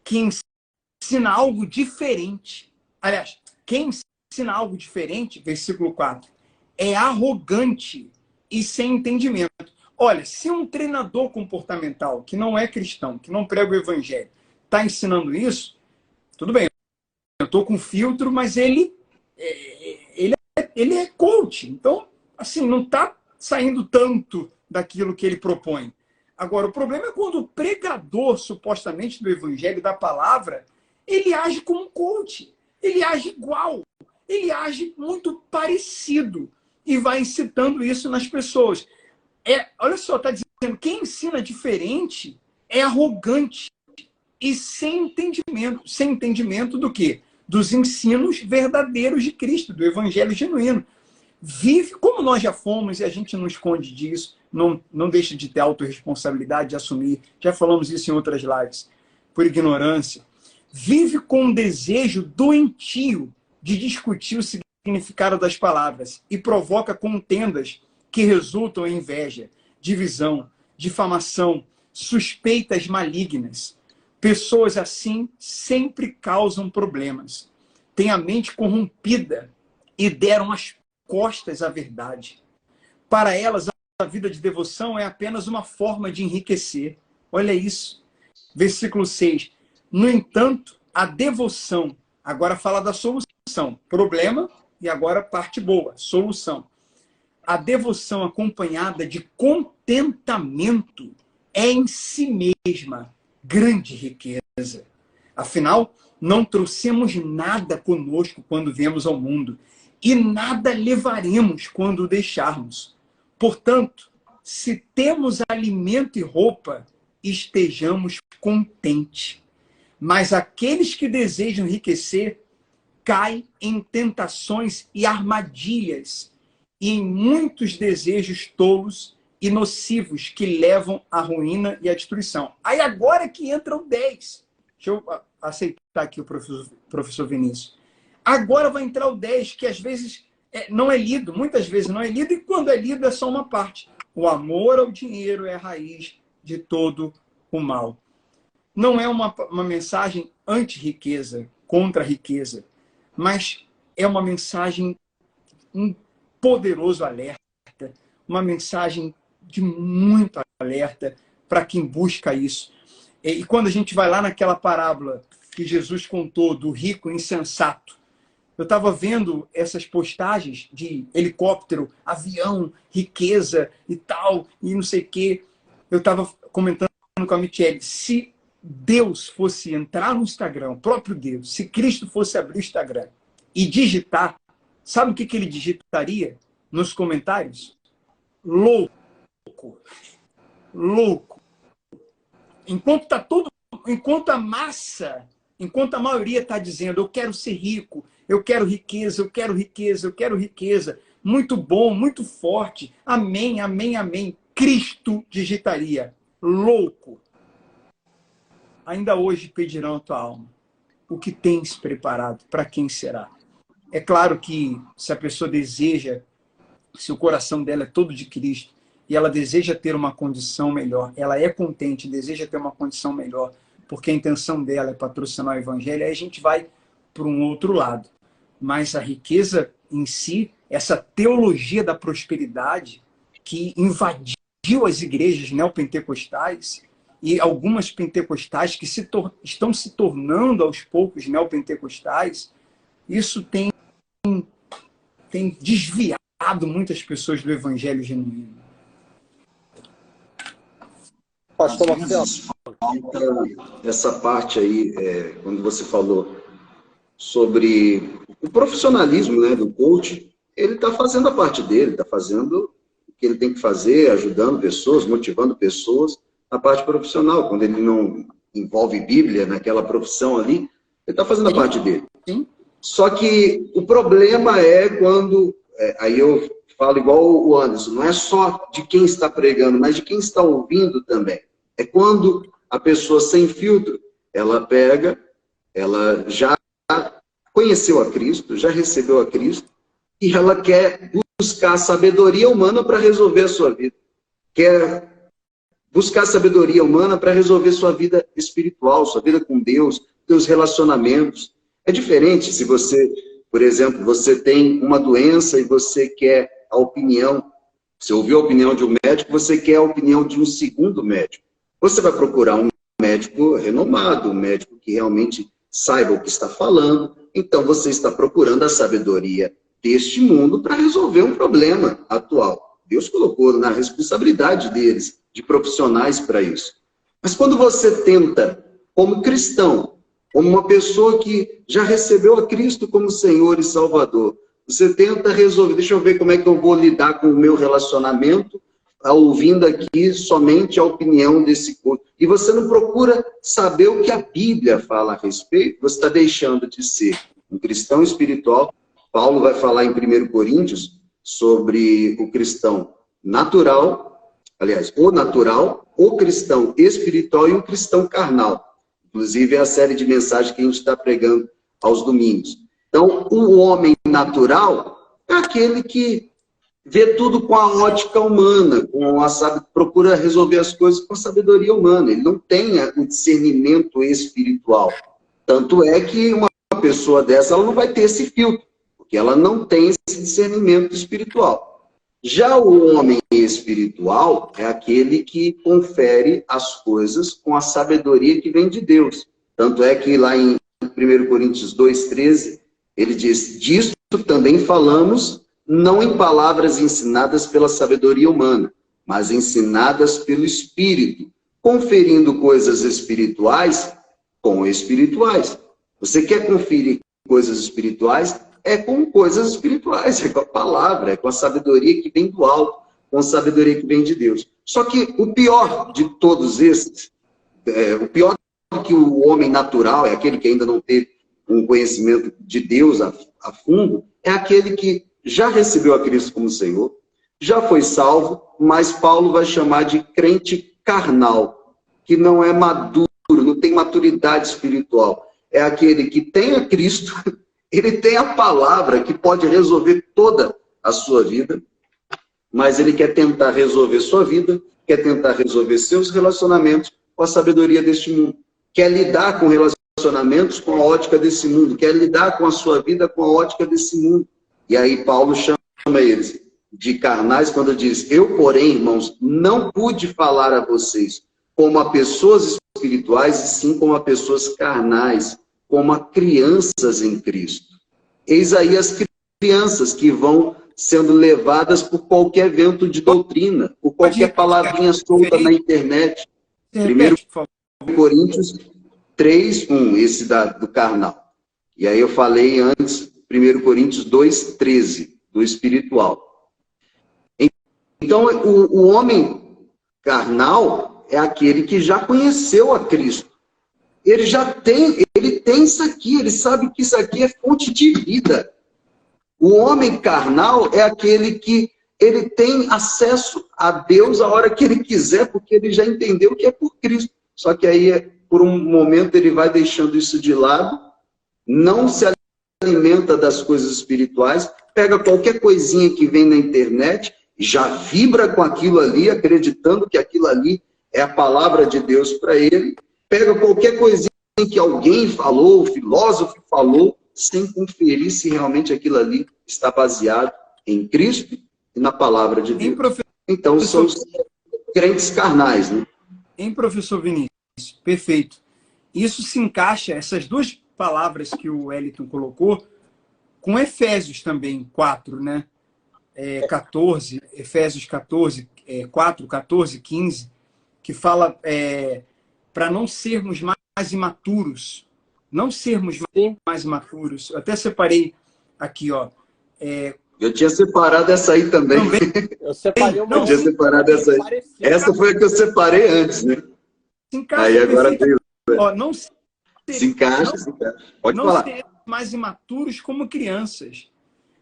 que ensina algo diferente. Aliás, quem ensina algo diferente, versículo 4, é arrogante e sem entendimento. Olha, se um treinador comportamental que não é cristão, que não prega o evangelho, está ensinando isso, tudo bem, eu estou com filtro, mas ele é coach. Então, assim, não está saindo tanto daquilo que ele propõe. Agora, o problema é quando o pregador, supostamente, do evangelho, da palavra, ele age como um coach. Ele age igual. Ele age muito parecido. E vai incitando isso nas pessoas. Olha só, está dizendo, quem ensina diferente é arrogante e sem entendimento. Sem entendimento do quê? Dos ensinos verdadeiros de Cristo, do evangelho genuíno. Vive como nós já fomos, e a gente não esconde disso, não deixa de ter autorresponsabilidade, de assumir. Já falamos isso em outras lives, por ignorância. Vive com um desejo doentio de discutir o significado das palavras e provoca contendas que resultam em inveja, divisão, difamação, suspeitas malignas. Pessoas assim sempre causam problemas. Têm a mente corrompida e deram as costas à verdade. Para elas, a vida de devoção é apenas uma forma de enriquecer. Olha isso. Versículo 6. No entanto, a devoção, agora fala da solução. Problema e agora parte boa, solução. A devoção acompanhada de contentamento é em si mesma grande riqueza. Afinal, não trouxemos nada conosco quando viemos ao mundo e nada levaremos quando o deixarmos. Portanto, se temos alimento e roupa, estejamos contentes. Mas aqueles que desejam enriquecer caem em tentações e armadilhas e em muitos desejos tolos e nocivos que levam à ruína e à destruição. Aí agora que entra o 10. Deixa eu aceitar aqui o professor Vinícius. Agora vai entrar o 10, que às vezes não é lido, muitas vezes não é lido, e quando é lido é só uma parte. O amor ao dinheiro é a raiz de todo o mal. Não é uma mensagem anti-riqueza, contra a riqueza, mas é uma mensagem, um poderoso alerta, uma mensagem de muito alerta para quem busca isso. E quando a gente vai lá naquela parábola que Jesus contou do rico insensato, eu estava vendo essas postagens de helicóptero, avião, riqueza e tal, e não sei o quê. Eu estava comentando com a Michele, se Deus fosse entrar no Instagram, o próprio Deus, se Cristo fosse abrir o Instagram e digitar, sabe o que ele digitaria nos comentários? Louco. Louco. Enquanto a massa, enquanto a maioria está dizendo, eu quero ser rico, eu quero riqueza, eu quero riqueza, eu quero riqueza, muito bom, muito forte, amém, amém, amém. Cristo digitaria, louco. Ainda hoje pedirão a tua alma. O que tens preparado? Para quem será? É claro que se a pessoa deseja, se o coração dela é todo de Cristo, e ela deseja ter uma condição melhor, ela é contente, deseja ter uma condição melhor, porque a intenção dela é patrocinar o evangelho, aí a gente vai para um outro lado. Mas a riqueza em si, essa teologia da prosperidade que invadiu as igrejas neopentecostais, e algumas pentecostais que estão se tornando aos poucos neopentecostais, isso tem desviado muitas pessoas do evangelho genuíno. Pastor Marcelo. Essa parte aí, quando você falou sobre o profissionalismo, né, do coach, ele está fazendo a parte dele, está fazendo o que ele tem que fazer, ajudando pessoas, motivando pessoas, a parte profissional, quando ele não envolve Bíblia naquela profissão ali, ele está fazendo a parte dele. Sim. Só que o problema é quando, aí eu falo igual o Anderson, não é só de quem está pregando, mas de quem está ouvindo também. É quando a pessoa sem filtro, ela pega, ela já conheceu a Cristo, já recebeu a Cristo, e ela quer buscar sabedoria humana para resolver a sua vida. Quer buscar sabedoria humana para resolver sua vida espiritual, sua vida com Deus, seus relacionamentos. É diferente se você, por exemplo, você tem uma doença e você quer a opinião, você ouviu a opinião de um médico, você quer a opinião de um segundo médico. Você vai procurar um médico renomado, um médico que realmente saiba o que está falando. Então você está procurando a sabedoria deste mundo para resolver um problema atual. Deus colocou na responsabilidade deles, de profissionais para isso. Mas quando você tenta, como cristão, como uma pessoa que já recebeu a Cristo como Senhor e Salvador, você tenta resolver, deixa eu ver como é que eu vou lidar com o meu relacionamento, ouvindo aqui somente a opinião desse corpo. E você não procura saber o que a Bíblia fala a respeito, você está deixando de ser um cristão espiritual. Paulo vai falar em 1 Coríntios sobre o cristão natural, aliás, o natural, o cristão espiritual e o cristão carnal. Inclusive, é a série de mensagens que a gente está pregando aos domingos. Então, o homem natural é aquele que vê tudo com a ótica humana, procura resolver as coisas com a sabedoria humana. Ele não tem o discernimento espiritual. Tanto é que uma pessoa dessa ela não vai ter esse filtro, porque ela não tem esse discernimento espiritual. Já o homem espiritual é aquele que confere as coisas com a sabedoria que vem de Deus. Tanto é que lá em 1 Coríntios 2,13, ele diz, disso também falamos, não em palavras ensinadas pela sabedoria humana, mas ensinadas pelo Espírito, conferindo coisas espirituais com espirituais. Você quer conferir coisas espirituais? É com coisas espirituais, é com a palavra, é com a sabedoria que vem do alto, com a sabedoria que vem de Deus. Só que o pior de todos esses, o pior que o homem natural, é aquele que ainda não teve um conhecimento de Deus a fundo, é aquele que já recebeu a Cristo como Senhor, já foi salvo, mas Paulo vai chamar de crente carnal, que não é maduro, não tem maturidade espiritual. É aquele que tem a Cristo, ele tem a palavra que pode resolver toda a sua vida, mas ele quer tentar resolver sua vida, quer tentar resolver seus relacionamentos com a sabedoria deste mundo. Quer lidar com relacionamentos com a ótica desse mundo, quer lidar com a sua vida com a ótica desse mundo. E aí Paulo chama eles de carnais quando diz, eu, porém, irmãos, não pude falar a vocês como a pessoas espirituais, e sim como a pessoas carnais, como a crianças em Cristo. Eis aí as crianças que vão sendo levadas por qualquer vento de doutrina, por qualquer palavrinha solta na internet. 1 Coríntios 3:1, esse do carnal. E aí eu falei antes, 1 Coríntios 2:13, do espiritual. Então, o homem carnal é aquele que já conheceu a Cristo. Ele tem isso aqui, ele sabe que isso aqui é fonte de vida. O homem carnal é aquele que ele tem acesso a Deus a hora que ele quiser, porque ele já entendeu que é por Cristo. Só que aí, por um momento, ele vai deixando isso de lado, não se alimenta das coisas espirituais, pega qualquer coisinha que vem na internet, já vibra com aquilo ali, acreditando que aquilo ali é a palavra de Deus para ele, pega qualquer coisinha que alguém falou, o filósofo falou, sem conferir se realmente aquilo ali está baseado em Cristo e na palavra de Deus. Então, são os crentes carnais, né? Professor Vinícius, perfeito. Isso se encaixa, essas duas palavras que o Wellington colocou, com Efésios também, 4, né? 14, Efésios 14, 4, 14, 15, que fala para não sermos mais imaturos. Não sermos mais imaturos. Eu até separei aqui, ó. Eu tinha separado essa aí também. Eu separei uma. Eu tinha separado essa aí. Essa foi a que eu separei antes, né? Se encaixa, aí agora veio. Ó, se encaixa. Pode falar. Não sermos mais imaturos como crianças,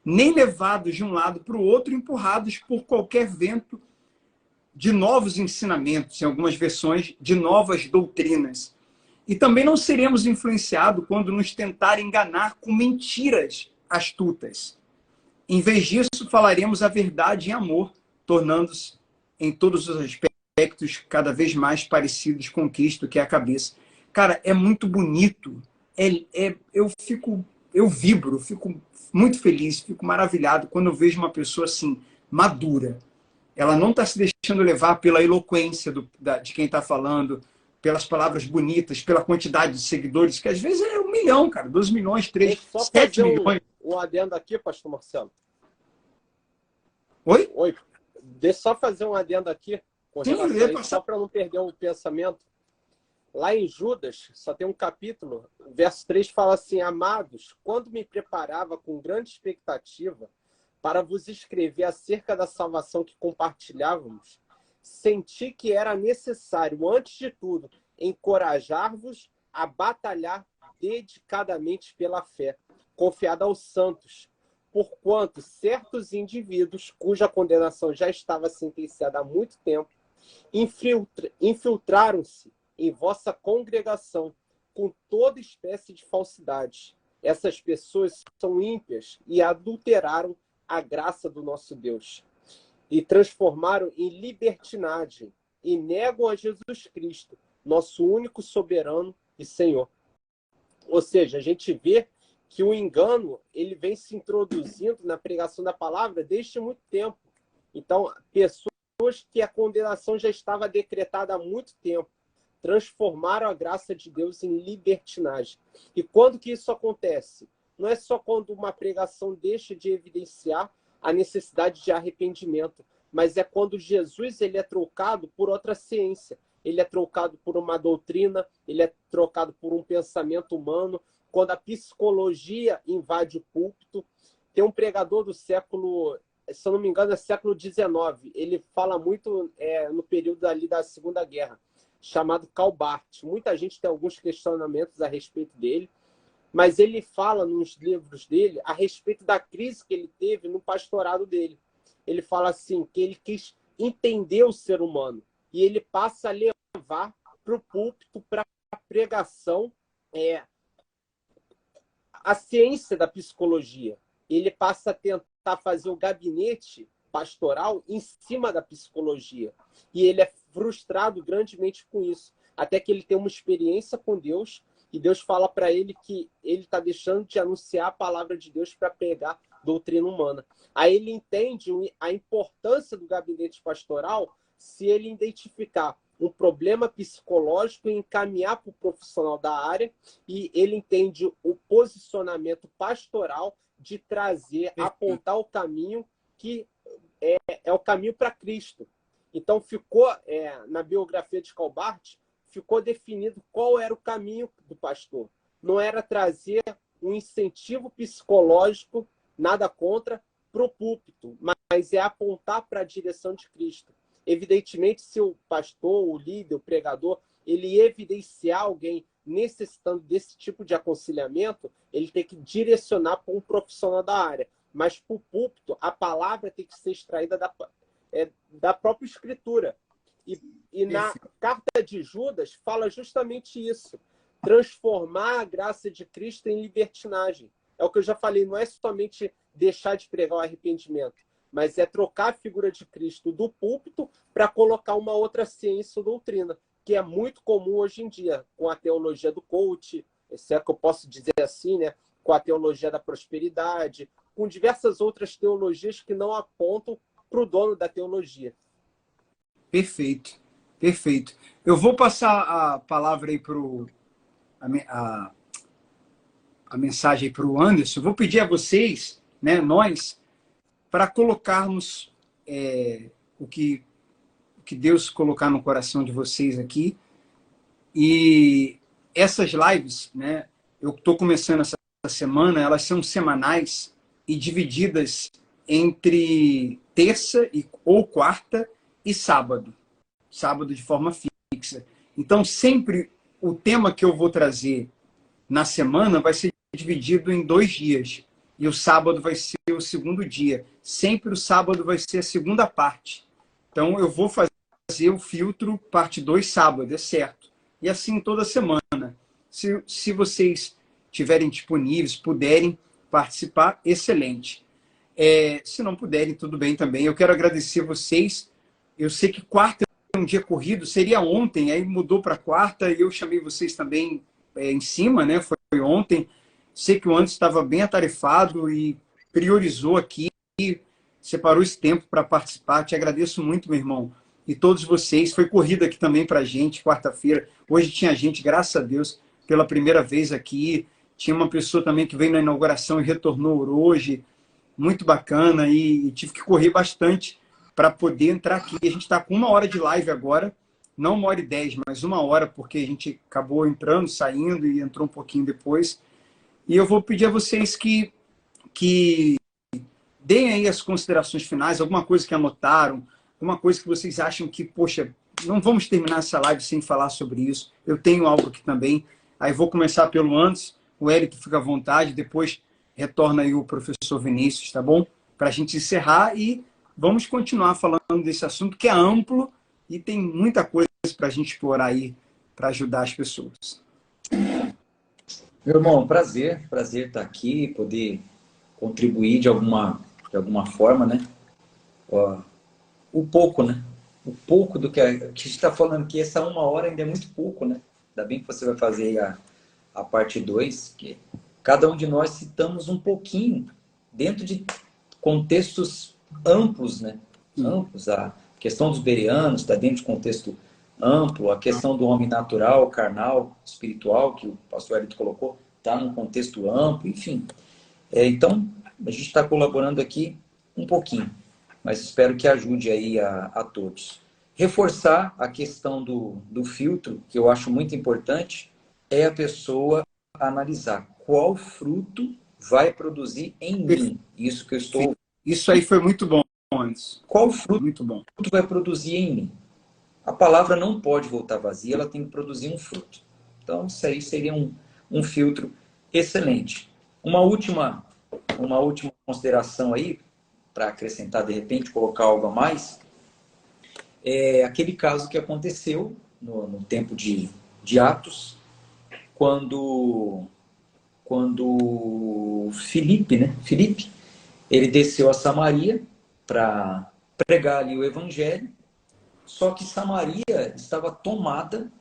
nem levados de um lado para o outro, empurrados por qualquer vento de novos ensinamentos, em algumas versões, de novas doutrinas. E também não seremos influenciados quando nos tentarem enganar com mentiras astutas. Em vez disso, falaremos a verdade em amor, tornando-se, em todos os aspectos, aspectos cada vez mais parecidos com Cristo, que é a cabeça. Cara, é muito bonito. Eu vibro, fico muito feliz, fico maravilhado quando eu vejo uma pessoa assim, madura. Ela não está se deixando levar pela eloquência de quem está falando, pelas palavras bonitas, pela quantidade de seguidores, que às vezes é 1 milhão, cara, 2 milhões, 3, 7 milhões. Um adendo aqui, pastor Marcelo. Oi? Oi. Deixa eu só fazer um adendo aqui, com relação a isso, só para não perder o pensamento. Lá em Judas, só tem um capítulo, verso 3 fala assim: amados, quando me preparava com grande expectativa para vos escrever acerca da salvação que compartilhávamos, senti que era necessário, antes de tudo, encorajar-vos a batalhar dedicadamente pela fé, confiada aos santos, porquanto certos indivíduos, cuja condenação já estava sentenciada há muito tempo, infiltraram-se em vossa congregação com toda espécie de falsidades. Essas pessoas são ímpias e adulteraram a graça do nosso Deus e transformaram em libertinagem e negam a Jesus Cristo, nosso único soberano e Senhor. Ou seja, a gente vê que o engano ele vem se introduzindo na pregação da palavra desde muito tempo. Então, pessoas que a condenação já estava decretada há muito tempo transformaram a graça de Deus em libertinagem. E quando que isso acontece? Não é só quando uma pregação deixa de evidenciar a necessidade de arrependimento, mas é quando Jesus ele é trocado por outra ciência, ele é trocado por uma doutrina, ele é trocado por um pensamento humano, quando a psicologia invade o púlpito. Tem um pregador do século, se eu não me engano, é século XIX, ele fala muito no período ali da Segunda Guerra, chamado Karl Barth. Muita gente tem alguns questionamentos a respeito dele, mas ele fala nos livros dele a respeito da crise que ele teve no pastorado dele. Ele fala assim, que ele quis entender o ser humano, e ele passa a levar para o púlpito, para a pregação, a ciência da psicologia. Ele passa a tentar fazer o gabinete pastoral em cima da psicologia. E ele é frustrado grandemente com isso. Até que ele tem uma experiência com Deus, e Deus fala para ele que ele está deixando de anunciar a palavra de Deus para pregar doutrina humana. Aí ele entende a importância do gabinete pastoral se ele identificar um problema psicológico e encaminhar para o profissional da área, e ele entende o posicionamento pastoral de trazer, apontar o caminho que é o caminho para Cristo. Então ficou, na biografia de Karl Barth, ficou definido qual era o caminho do pastor. Não era trazer um incentivo psicológico, nada contra, para o púlpito, mas é apontar para a direção de Cristo. Evidentemente, se o pastor, o líder, o pregador, ele evidenciar alguém necessitando desse tipo de aconselhamento, ele tem que direcionar para um profissional da área. Mas para o púlpito, a palavra tem que ser extraída da própria Escritura. E na carta de Judas fala justamente isso. Transformar a graça de Cristo em libertinagem. É o que eu já falei, não é somente deixar de pregar o arrependimento, mas é trocar a figura de Cristo do púlpito para colocar uma outra ciência ou doutrina, que é muito comum hoje em dia, com a teologia do coach, se é que eu posso dizer assim, né? Com a teologia da prosperidade, com diversas outras teologias que não apontam para o dono da teologia. Perfeito, perfeito. Eu vou passar a palavra aí para a mensagem para o Anderson. Vou pedir a vocês, né, nós, para colocarmos o que Deus colocar no coração de vocês aqui. E essas lives, né, eu estou começando essa semana, elas são semanais e divididas entre terça ou quarta e sábado. Sábado de forma fixa. Então, sempre o tema que eu vou trazer na semana vai ser dividido em 2 dias. E o sábado vai ser o segundo dia. Sempre o sábado vai ser a segunda parte. Então, eu vou fazer o filtro parte 2 sábado, é certo. E assim toda semana. Se vocês estiverem disponíveis, puderem participar, excelente. Se não puderem, tudo bem também. Eu quero agradecer vocês. Eu sei que quarta é um dia corrido, seria ontem, aí mudou para quarta e eu chamei vocês também em cima, né? Foi ontem. Sei que o Anderson estava bem atarefado e priorizou aqui, separou esse tempo para participar. Te agradeço muito, meu irmão. E todos vocês. Foi corrida aqui também para a gente, quarta-feira. Hoje tinha gente, graças a Deus, pela primeira vez aqui. Tinha uma pessoa também que veio na inauguração e retornou hoje. Muito bacana. E tive que correr bastante para poder entrar aqui. A gente está com 1 hora de live agora. Não 1h10, mas 1 hora, porque a gente acabou entrando, saindo e entrou um pouquinho depois. E eu vou pedir a vocês que deem aí as considerações finais, alguma coisa que anotaram, alguma coisa que vocês acham que, poxa, não vamos terminar essa live sem falar sobre isso. Eu tenho algo aqui também. Aí vou começar pelo Anderson, o Hélito fica à vontade, depois retorna aí o professor Vinícius, tá bom? Para a gente encerrar e vamos continuar falando desse assunto que é amplo e tem muita coisa para a gente explorar aí para ajudar as pessoas. Meu irmão, prazer estar aqui, poder contribuir de alguma forma, né? O pouco, né? O pouco do que a gente está falando aqui, essa 1 hora ainda é muito pouco, né? Ainda bem que você vai fazer a parte 2, que cada um de nós citamos um pouquinho, dentro de contextos amplos, né? Amplos. A questão dos bereanos está dentro de contexto amplo, a questão do homem natural, carnal, espiritual, que o pastor Hélito colocou, está num contexto amplo, enfim. Então, a gente está colaborando aqui um pouquinho, mas espero que ajude aí a todos. Reforçar a questão do filtro, que eu acho muito importante, é a pessoa analisar qual fruto vai produzir em mim. Isso que eu estou... Isso aí foi muito bom, Anderson. Qual fruto muito bom vai produzir em mim? A palavra não pode voltar vazia, ela tem que produzir um fruto. Então, isso aí seria um filtro excelente. Uma última consideração aí, para acrescentar, de repente, colocar algo a mais, é aquele caso que aconteceu no tempo de Atos, quando Filipe, ele desceu a Samaria para pregar ali o evangelho, só que Samaria estava tomada.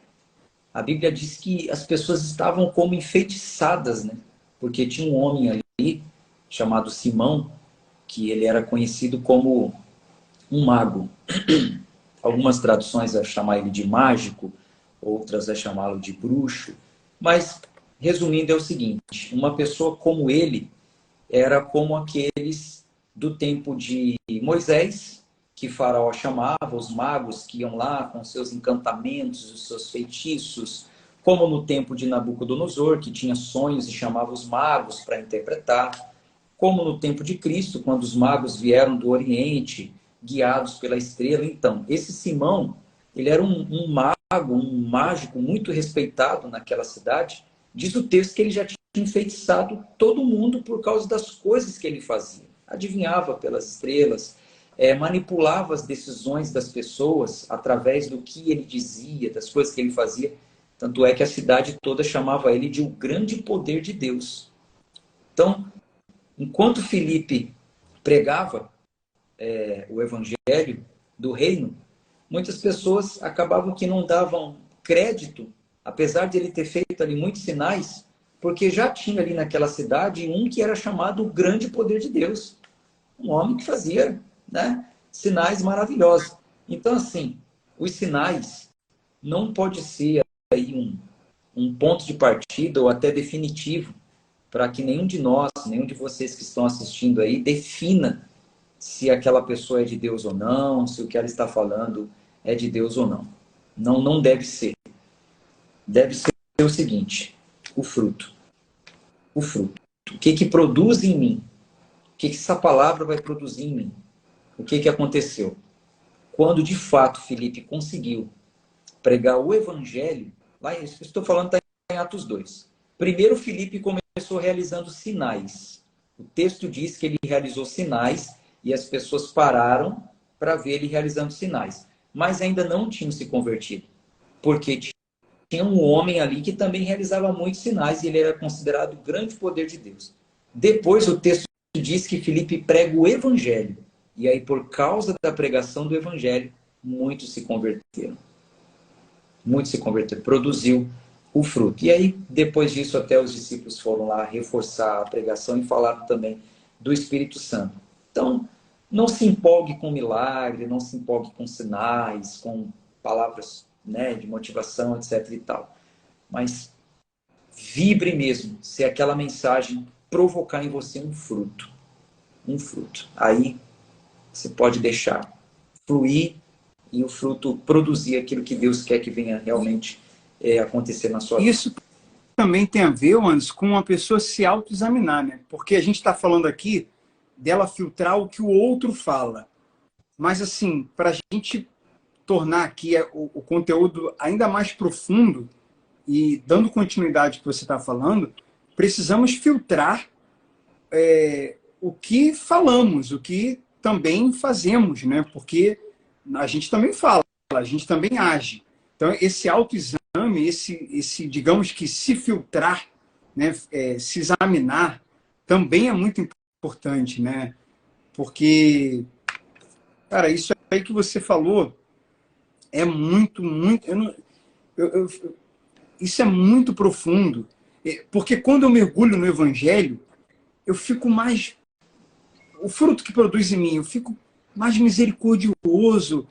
A Bíblia diz que as pessoas estavam como enfeitiçadas, né? Porque tinha um homem ali, chamado Simão, que ele era conhecido como um mago. Algumas traduções vão chamar ele de mágico, outras vão chamá-lo de bruxo. Mas, resumindo, é o seguinte: uma pessoa como ele era como aqueles do tempo de Moisés, que Faraó chamava, os magos que iam lá com seus encantamentos, os seus feitiços, como no tempo de Nabucodonosor, que tinha sonhos e chamava os magos para interpretar, como no tempo de Cristo, quando os magos vieram do Oriente, guiados pela estrela. Então, esse Simão, ele era um mago, um mágico muito respeitado naquela cidade. Diz o texto que ele já tinha enfeitiçado todo mundo por causa das coisas que ele fazia. Adivinhava pelas estrelas, manipulava as decisões das pessoas através do que ele dizia, das coisas que ele fazia. Tanto é que a cidade toda chamava ele de o grande poder de Deus. Então, enquanto Filipe pregava o evangelho do reino, muitas pessoas acabavam que não davam crédito, apesar de ele ter feito ali muitos sinais, porque já tinha ali naquela cidade um que era chamado o grande poder de Deus. Um homem que fazia, né, sinais maravilhosos. Então, assim, os sinais não pode ser aí um ponto de partida ou até definitivo para que nenhum de nós, nenhum de vocês que estão assistindo aí, defina se aquela pessoa é de Deus ou não, se o que ela está falando é de Deus ou não. Não deve ser. Deve ser o seguinte: o fruto. O fruto. O que produz em mim? O que essa palavra vai produzir em mim? O que aconteceu? Quando de fato Filipe conseguiu pregar o evangelho, lá estou falando está em Atos 2. Primeiro Filipe começou realizando sinais. O texto diz que ele realizou sinais e as pessoas pararam para ver ele realizando sinais. Mas ainda não tinham se convertido. Porque tinha um homem ali que também realizava muitos sinais e ele era considerado o grande poder de Deus. Depois o texto diz que Filipe prega o evangelho. E aí, por causa da pregação do evangelho, muitos se converteram. Muitos se converteram, produziu o fruto. E aí, depois disso, até os discípulos foram lá reforçar a pregação e falaram também do Espírito Santo. Então, não se empolgue com milagre, não se empolgue com sinais, com palavras, né, de motivação, etc. e tal. Mas vibre mesmo, se aquela mensagem provocar em você um fruto. Um fruto. Aí você pode deixar fluir e o fruto produzir aquilo que Deus quer que venha realmente acontecer na sua vida. Isso também tem a ver, Anderson, com uma pessoa se autoexaminar, né? Porque a gente está falando aqui dela filtrar o que o outro fala. Mas, assim, para a gente tornar aqui o conteúdo ainda mais profundo e dando continuidade ao que você está falando, precisamos filtrar o que falamos, o que também fazemos, né? Porque a gente também fala, a gente também age. Então, esse autoexame, digamos que se filtrar, né? Se examinar, também é muito importante, né? Porque, cara, isso aí que você falou é muito, muito... isso é muito profundo. Porque quando eu mergulho no Evangelho, eu fico mais... O fruto que produz em mim, eu fico mais misericordioso,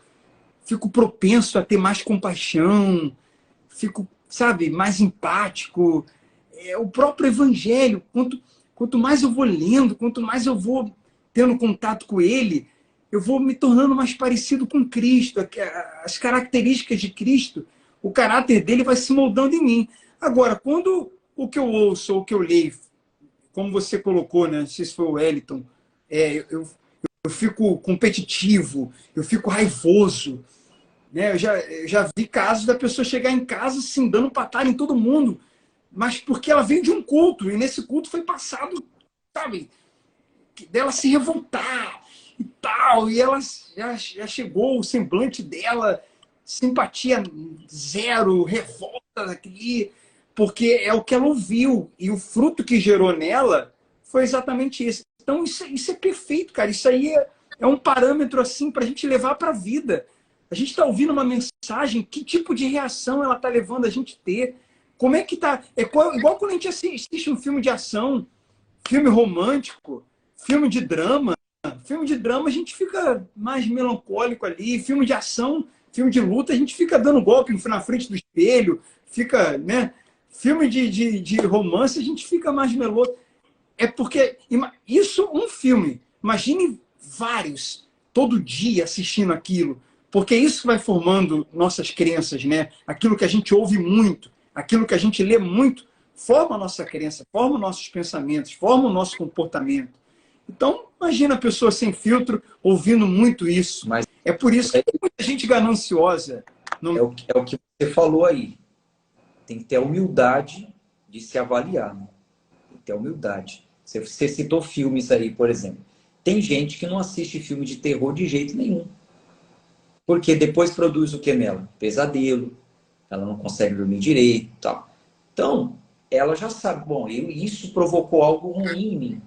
fico propenso a ter mais compaixão, fico, sabe, mais empático. O próprio Evangelho, quanto mais eu vou lendo, quanto mais eu vou tendo contato com ele, eu vou me tornando mais parecido com Cristo. As características de Cristo, o caráter dele vai se moldando em mim. Agora, quando o que eu ouço ou o que eu leio, como você colocou, né? Não sei se foi o Wellington, eu fico competitivo, eu fico raivoso. Né? Eu já vi casos da pessoa chegar em casa assim, dando patada em todo mundo, mas porque ela veio de um culto, e nesse culto foi passado, sabe, dela se revoltar e tal, e ela já chegou, o semblante dela, simpatia zero, revolta daqui, porque é o que ela ouviu, e o fruto que gerou nela foi exatamente isso. Então isso é perfeito, cara, isso aí é um parâmetro assim para a gente levar para a vida. A gente está ouvindo uma mensagem, que tipo de reação ela está levando a gente a ter? Como é que tá? Igual quando a gente assiste um filme de ação, filme romântico, filme de drama. Filme de drama a gente fica mais melancólico ali. Filme de ação, filme de luta, a gente fica dando golpe na frente do espelho. Fica, né? Filme de romance, a gente fica mais meloso. É porque isso, um filme. Imagine vários, todo dia assistindo aquilo. Porque isso vai formando nossas crenças, né? Aquilo que a gente ouve muito, aquilo que a gente lê muito, forma a nossa crença, forma nossos pensamentos, forma o nosso comportamento. Então, imagina a pessoa sem filtro, ouvindo muito isso. Mas é por isso que tem muita gente gananciosa. É o que você falou aí. Tem que ter a humildade de se avaliar. Né? Tem que ter a humildade. Você citou filmes aí, por exemplo. Tem gente que não assiste filme de terror de jeito nenhum. Porque depois produz o que nela? Pesadelo, ela não consegue dormir direito, tal. Então, ela já sabe, bom, isso provocou algo ruim em mim.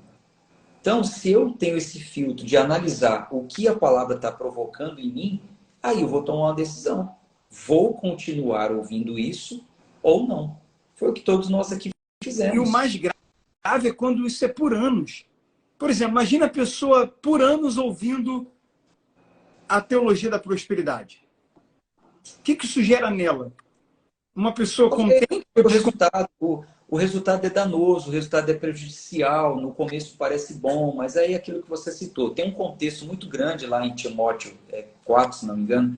Então, se eu tenho esse filtro de analisar o que a palavra está provocando em mim, aí eu vou tomar uma decisão. Vou continuar ouvindo isso ou não? Foi o que todos nós aqui fizemos. E o mais grave é quando isso é por anos. Por exemplo, imagina a pessoa por anos ouvindo a teologia da prosperidade. O que isso gera nela? Uma pessoa contente... O resultado é danoso, o resultado é prejudicial, no começo parece bom, mas aí é aquilo que você citou. Tem um contexto muito grande lá em Timóteo 4, se não me engano,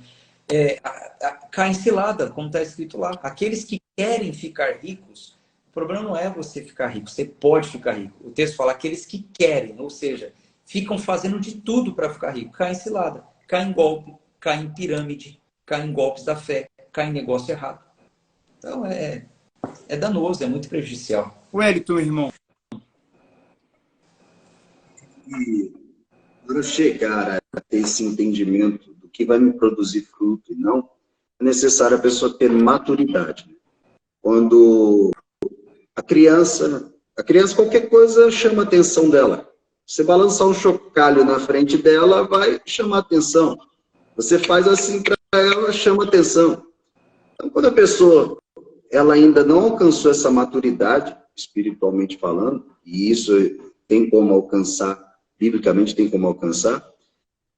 cai em cilada, como está escrito lá. Aqueles que querem ficar ricos, o problema não é você ficar rico, você pode ficar rico. O texto fala aqueles que querem, ou seja, ficam fazendo de tudo para ficar rico, cai em cilada. Cai em golpe, cai em pirâmide, cai em golpes da fé, cai em negócio errado. Então, é danoso, é muito prejudicial. Wellington, irmão. E para chegar a ter esse entendimento do que vai me produzir fruto e não, é necessário a pessoa ter maturidade. Quando a criança, qualquer coisa chama a atenção dela. Você balançar um chocalho na frente dela, vai chamar atenção. Você faz assim para ela chama atenção. Então, quando a pessoa ela ainda não alcançou essa maturidade, espiritualmente falando, e isso tem como alcançar, biblicamente tem como alcançar,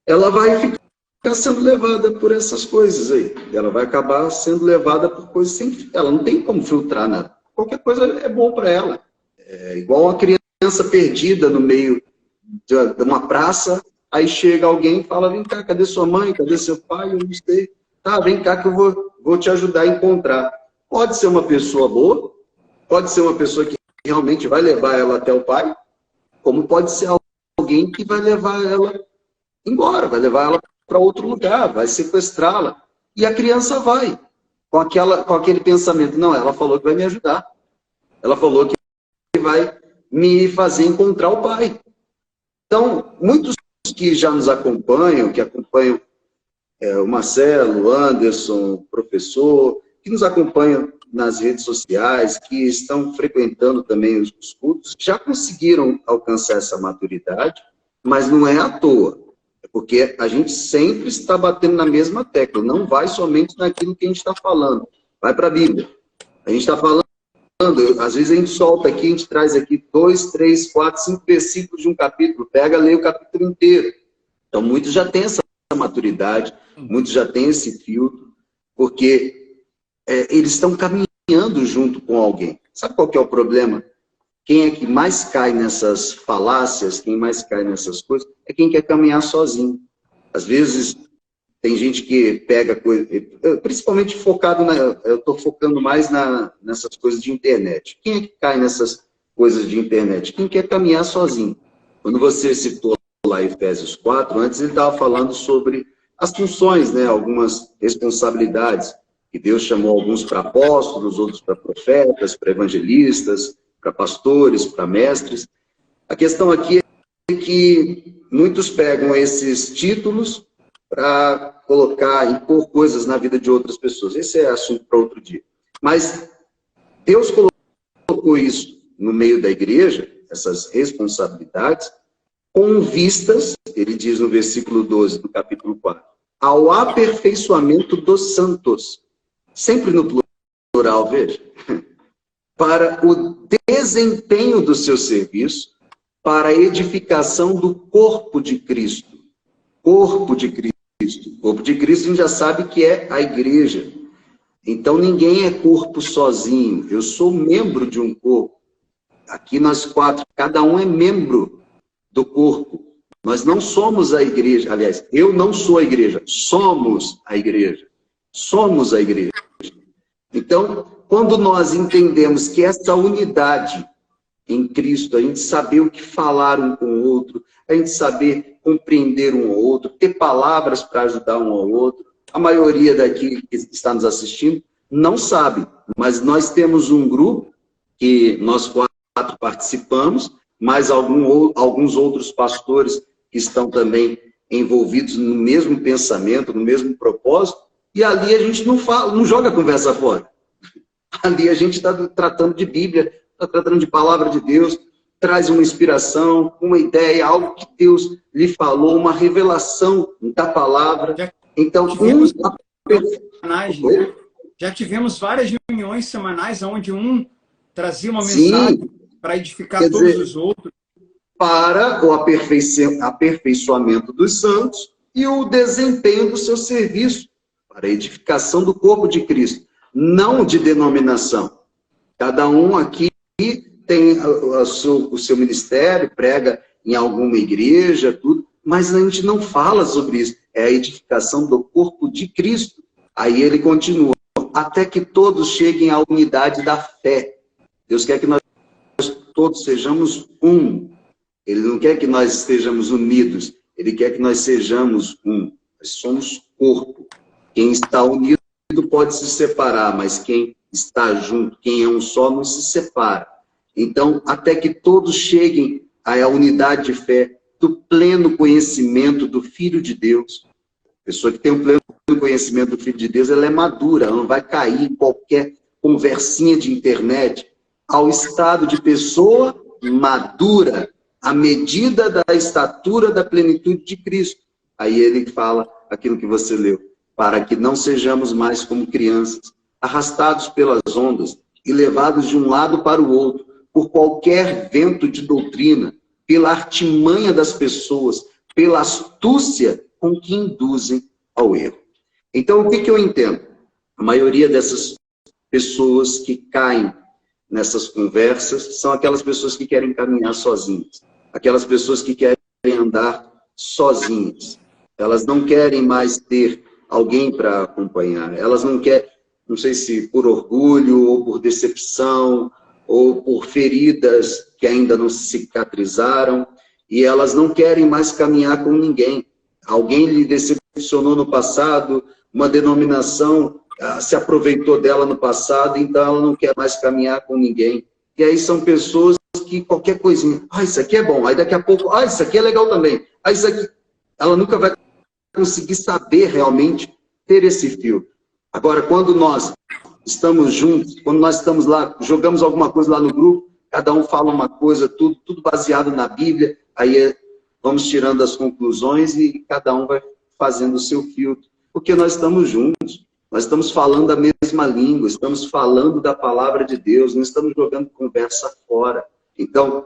ela vai ficar sendo levada por essas coisas aí. Ela vai acabar sendo levada por coisas sem... Ela não tem como filtrar nada. Qualquer coisa é bom para ela. É igual uma criança perdida no meio de uma praça, aí chega alguém e fala, vem cá, cadê sua mãe, cadê seu pai? Eu não sei. Tá, vem cá que eu vou te ajudar a encontrar. Pode ser uma pessoa boa, pode ser uma pessoa que realmente vai levar ela até o pai, como pode ser alguém que vai levar ela embora, vai levar ela para outro lugar, vai sequestrá-la. E a criança vai, com aquele pensamento, não, ela falou que vai me ajudar. Ela falou que vai me fazer encontrar o pai. Então, muitos que já nos acompanham, que acompanham o Marcelo, o Anderson, o professor, que nos acompanham nas redes sociais, que estão frequentando também os cultos, já conseguiram alcançar essa maturidade, mas não é à toa. É porque a gente sempre está batendo na mesma tecla, não vai somente naquilo que a gente está falando, vai para a Bíblia. A gente está falando, às vezes a gente solta aqui, a gente traz aqui 2, 3, 4, 5 versículos de um capítulo, pega, lê o capítulo inteiro. Então, muitos já têm essa maturidade, muitos já têm esse filtro, porque eles estão caminhando junto com alguém. Sabe qual que é o problema? Quem é que mais cai nessas falácias, quem mais cai nessas coisas, é quem quer caminhar sozinho. Às vezes, tem gente que pega coisa, principalmente focado eu estou focando mais nessas coisas de internet. Quem é que cai nessas coisas de internet? Quem quer caminhar sozinho. Quando você citou lá Efésios 4, antes ele estava falando sobre as funções, né, algumas responsabilidades, que Deus chamou alguns para apóstolos, outros para profetas, para evangelistas, para pastores, para mestres. A questão aqui é que muitos pegam esses títulos para colocar, impor coisas na vida de outras pessoas. Esse é assunto para outro dia. Mas Deus colocou isso no meio da igreja, essas responsabilidades, com vistas, ele diz no versículo 12 do capítulo 4, ao aperfeiçoamento dos santos. Sempre no plural, veja. Para o desempenho do seu serviço, para a edificação do corpo de Cristo. Corpo de Cristo. Corpo de Cristo a gente já sabe que é a igreja. Então ninguém é corpo sozinho. Eu sou membro de um corpo. Aqui nós 4, cada um é membro do corpo. Nós não somos a igreja. Aliás, eu não sou a igreja. Somos a igreja. Somos a igreja. Então, quando nós entendemos que essa unidade em Cristo, a gente saber o que falar um com o outro, a gente saber compreender um ao outro, ter palavras para ajudar um ao outro, a maioria daqui que está nos assistindo não sabe, mas nós temos um grupo que nós 4 participamos, mas alguns outros pastores que estão também envolvidos no mesmo pensamento, no mesmo propósito, e ali a gente não fala, não joga a conversa fora. Ali a gente está tratando de Bíblia, está tratando de palavra de Deus, traz uma inspiração, uma ideia, algo que Deus lhe falou, uma revelação da palavra. Então, já tivemos várias reuniões semanais onde um trazia uma mensagem para edificar todos os outros. Para o aperfeiçoamento dos santos e o desempenho do seu serviço, para a edificação do corpo de Cristo, não de denominação. Cada um aqui tem o seu ministério, prega em alguma igreja, tudo, mas a gente não fala sobre isso. É a edificação do corpo de Cristo. Aí ele continua, até que todos cheguem à unidade da fé. Deus quer que nós todos sejamos um. Ele não quer que nós estejamos unidos, ele quer que nós sejamos um. Nós somos corpo. Quem está unido pode se separar, mas quem está junto, quem é um só, não se separa. Então, até que todos cheguem à unidade de fé, do pleno conhecimento do Filho de Deus. A pessoa que tem o pleno conhecimento do Filho de Deus, ela é madura, ela não vai cair em qualquer conversinha de internet. Ao estado de pessoa madura, à medida da estatura da plenitude de Cristo. Aí ele fala aquilo que você leu. para que não sejamos mais como crianças, arrastados pelas ondas e levados de um lado para o outro, por qualquer vento de doutrina, pela artimanha das pessoas, pela astúcia com que induzem ao erro. Então, o que eu entendo? A maioria dessas pessoas que caem nessas conversas são aquelas pessoas que querem caminhar sozinhas, aquelas pessoas que querem andar sozinhas. Elas não querem mais ter alguém para acompanhar. Elas não querem, não sei se por orgulho ou por decepção ou por feridas que ainda não cicatrizaram, e elas não querem mais caminhar com ninguém. Alguém lhe decepcionou no passado, uma denominação se aproveitou dela no passado, então ela não quer mais caminhar com ninguém. E aí são pessoas que qualquer coisinha, isso aqui é bom, aí daqui a pouco, isso aqui é legal também, isso aqui, ela nunca vai conseguir saber realmente ter esse fio. Agora, quando nós estamos juntos, quando nós estamos lá, jogamos alguma coisa lá no grupo, cada um fala uma coisa, tudo baseado na Bíblia, aí vamos tirando as conclusões e cada um vai fazendo o seu filtro, porque nós estamos juntos, nós estamos falando a mesma língua, estamos falando da palavra de Deus, não estamos jogando conversa fora. Então,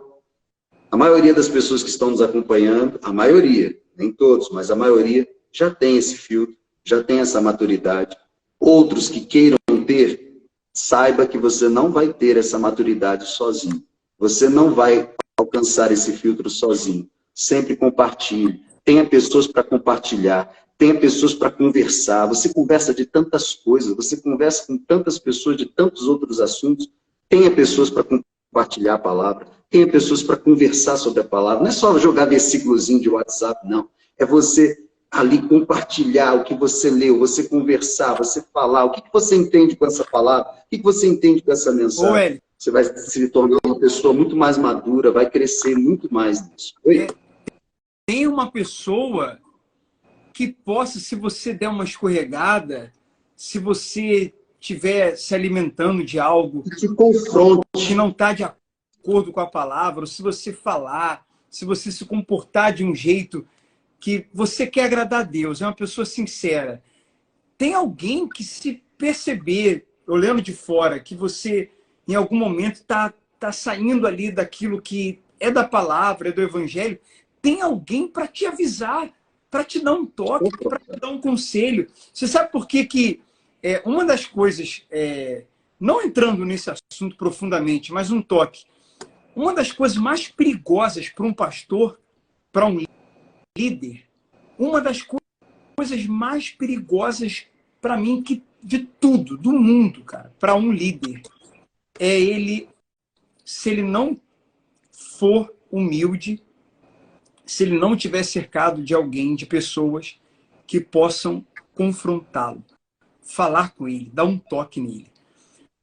a maioria das pessoas que estão nos acompanhando, a maioria, nem todos, mas a maioria, já tem esse filtro, já tem essa maturidade. Outros que queiram ter, saiba que você não vai ter essa maturidade sozinho. Você não vai alcançar esse filtro sozinho. Sempre compartilhe. Tenha pessoas para compartilhar. Tenha pessoas para conversar. Você conversa de tantas coisas. Você conversa com tantas pessoas de tantos outros assuntos. Tenha pessoas para compartilhar a palavra. Tenha pessoas para conversar sobre a palavra. Não é só jogar versículozinho de WhatsApp, não. É você ali compartilhar o que você leu, você conversar, você falar. O que você entende com essa palavra? O que você entende com essa mensagem? Você vai se tornar uma pessoa muito mais madura, vai crescer muito mais nisso. Tem uma pessoa que possa, se você der uma escorregada, se você estiver se alimentando de algo que não está de acordo com a palavra, ou se você falar, se você se comportar de um jeito que você quer agradar a Deus, é uma pessoa sincera. Tem alguém que, se perceber, olhando de fora, que você, em algum momento, está saindo ali daquilo que é da palavra, é do evangelho, tem alguém para te avisar, para te dar um toque, para te dar um conselho. Você sabe por que uma das coisas, não entrando nesse assunto profundamente, mas um toque, uma das coisas mais perigosas para um pastor, para um líder, uma das coisas mais perigosas para mim de tudo, do mundo, cara, para um líder, é ele, se ele não for humilde, se ele não estiver cercado de alguém, de pessoas que possam confrontá-lo, falar com ele, dar um toque nele.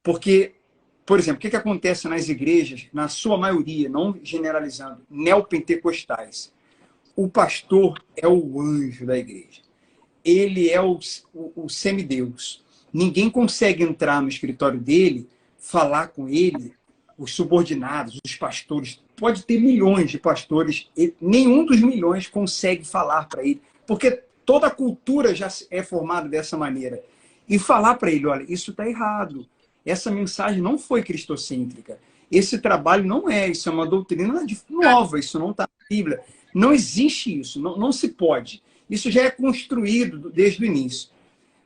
Porque, por exemplo, o que acontece nas igrejas, na sua maioria, não generalizando, neopentecostais? O pastor é o anjo da igreja. Ele é o semideus. Ninguém consegue entrar no escritório dele, falar com ele, os subordinados, os pastores. Pode ter milhões de pastores, nenhum dos milhões consegue falar para ele, porque toda a cultura já é formada dessa maneira. E falar para ele, olha, isso está errado. Essa mensagem não foi cristocêntrica. Esse trabalho não é, isso é uma doutrina nova, isso não está na Bíblia. Não existe isso, não se pode. Isso já é construído desde o início.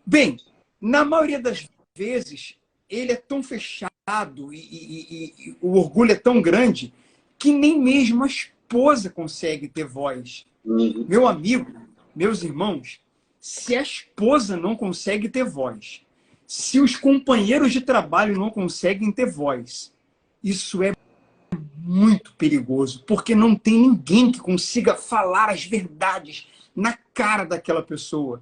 Bem, na maioria das vezes, ele é tão fechado e o orgulho é tão grande que nem mesmo a esposa consegue ter voz. Meu amigo, meus irmãos, se a esposa não consegue ter voz, se os companheiros de trabalho não conseguem ter voz, isso é muito perigoso, porque não tem ninguém que consiga falar as verdades na cara daquela pessoa.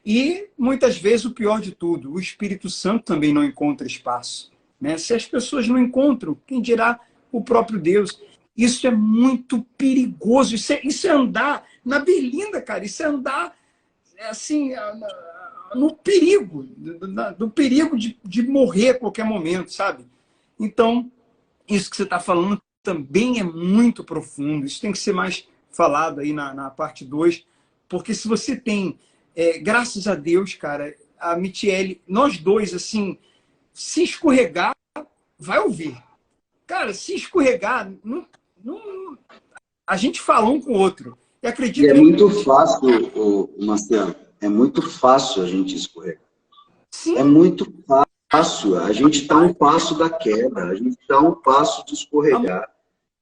E, muitas vezes, o pior de tudo, o Espírito Santo também não encontra espaço, né? Se as pessoas não encontram, quem dirá o próprio Deus? Isso é muito perigoso. Isso é andar na berlinda, cara. Isso é andar, assim, no perigo, do perigo de morrer a qualquer momento, sabe? Então, isso que você está falando também é muito profundo. Isso tem que ser mais falado aí na parte 2, porque se você tem graças a Deus, cara, a Michele, nós dois, assim, se escorregar, vai ouvir. Cara, se escorregar, a gente fala um com o outro. E E acredito é que... muito fácil, Marcelo, é muito fácil a gente escorregar. Sim. É muito fácil. A gente está a um passo da queda, a gente está a um passo de escorregar.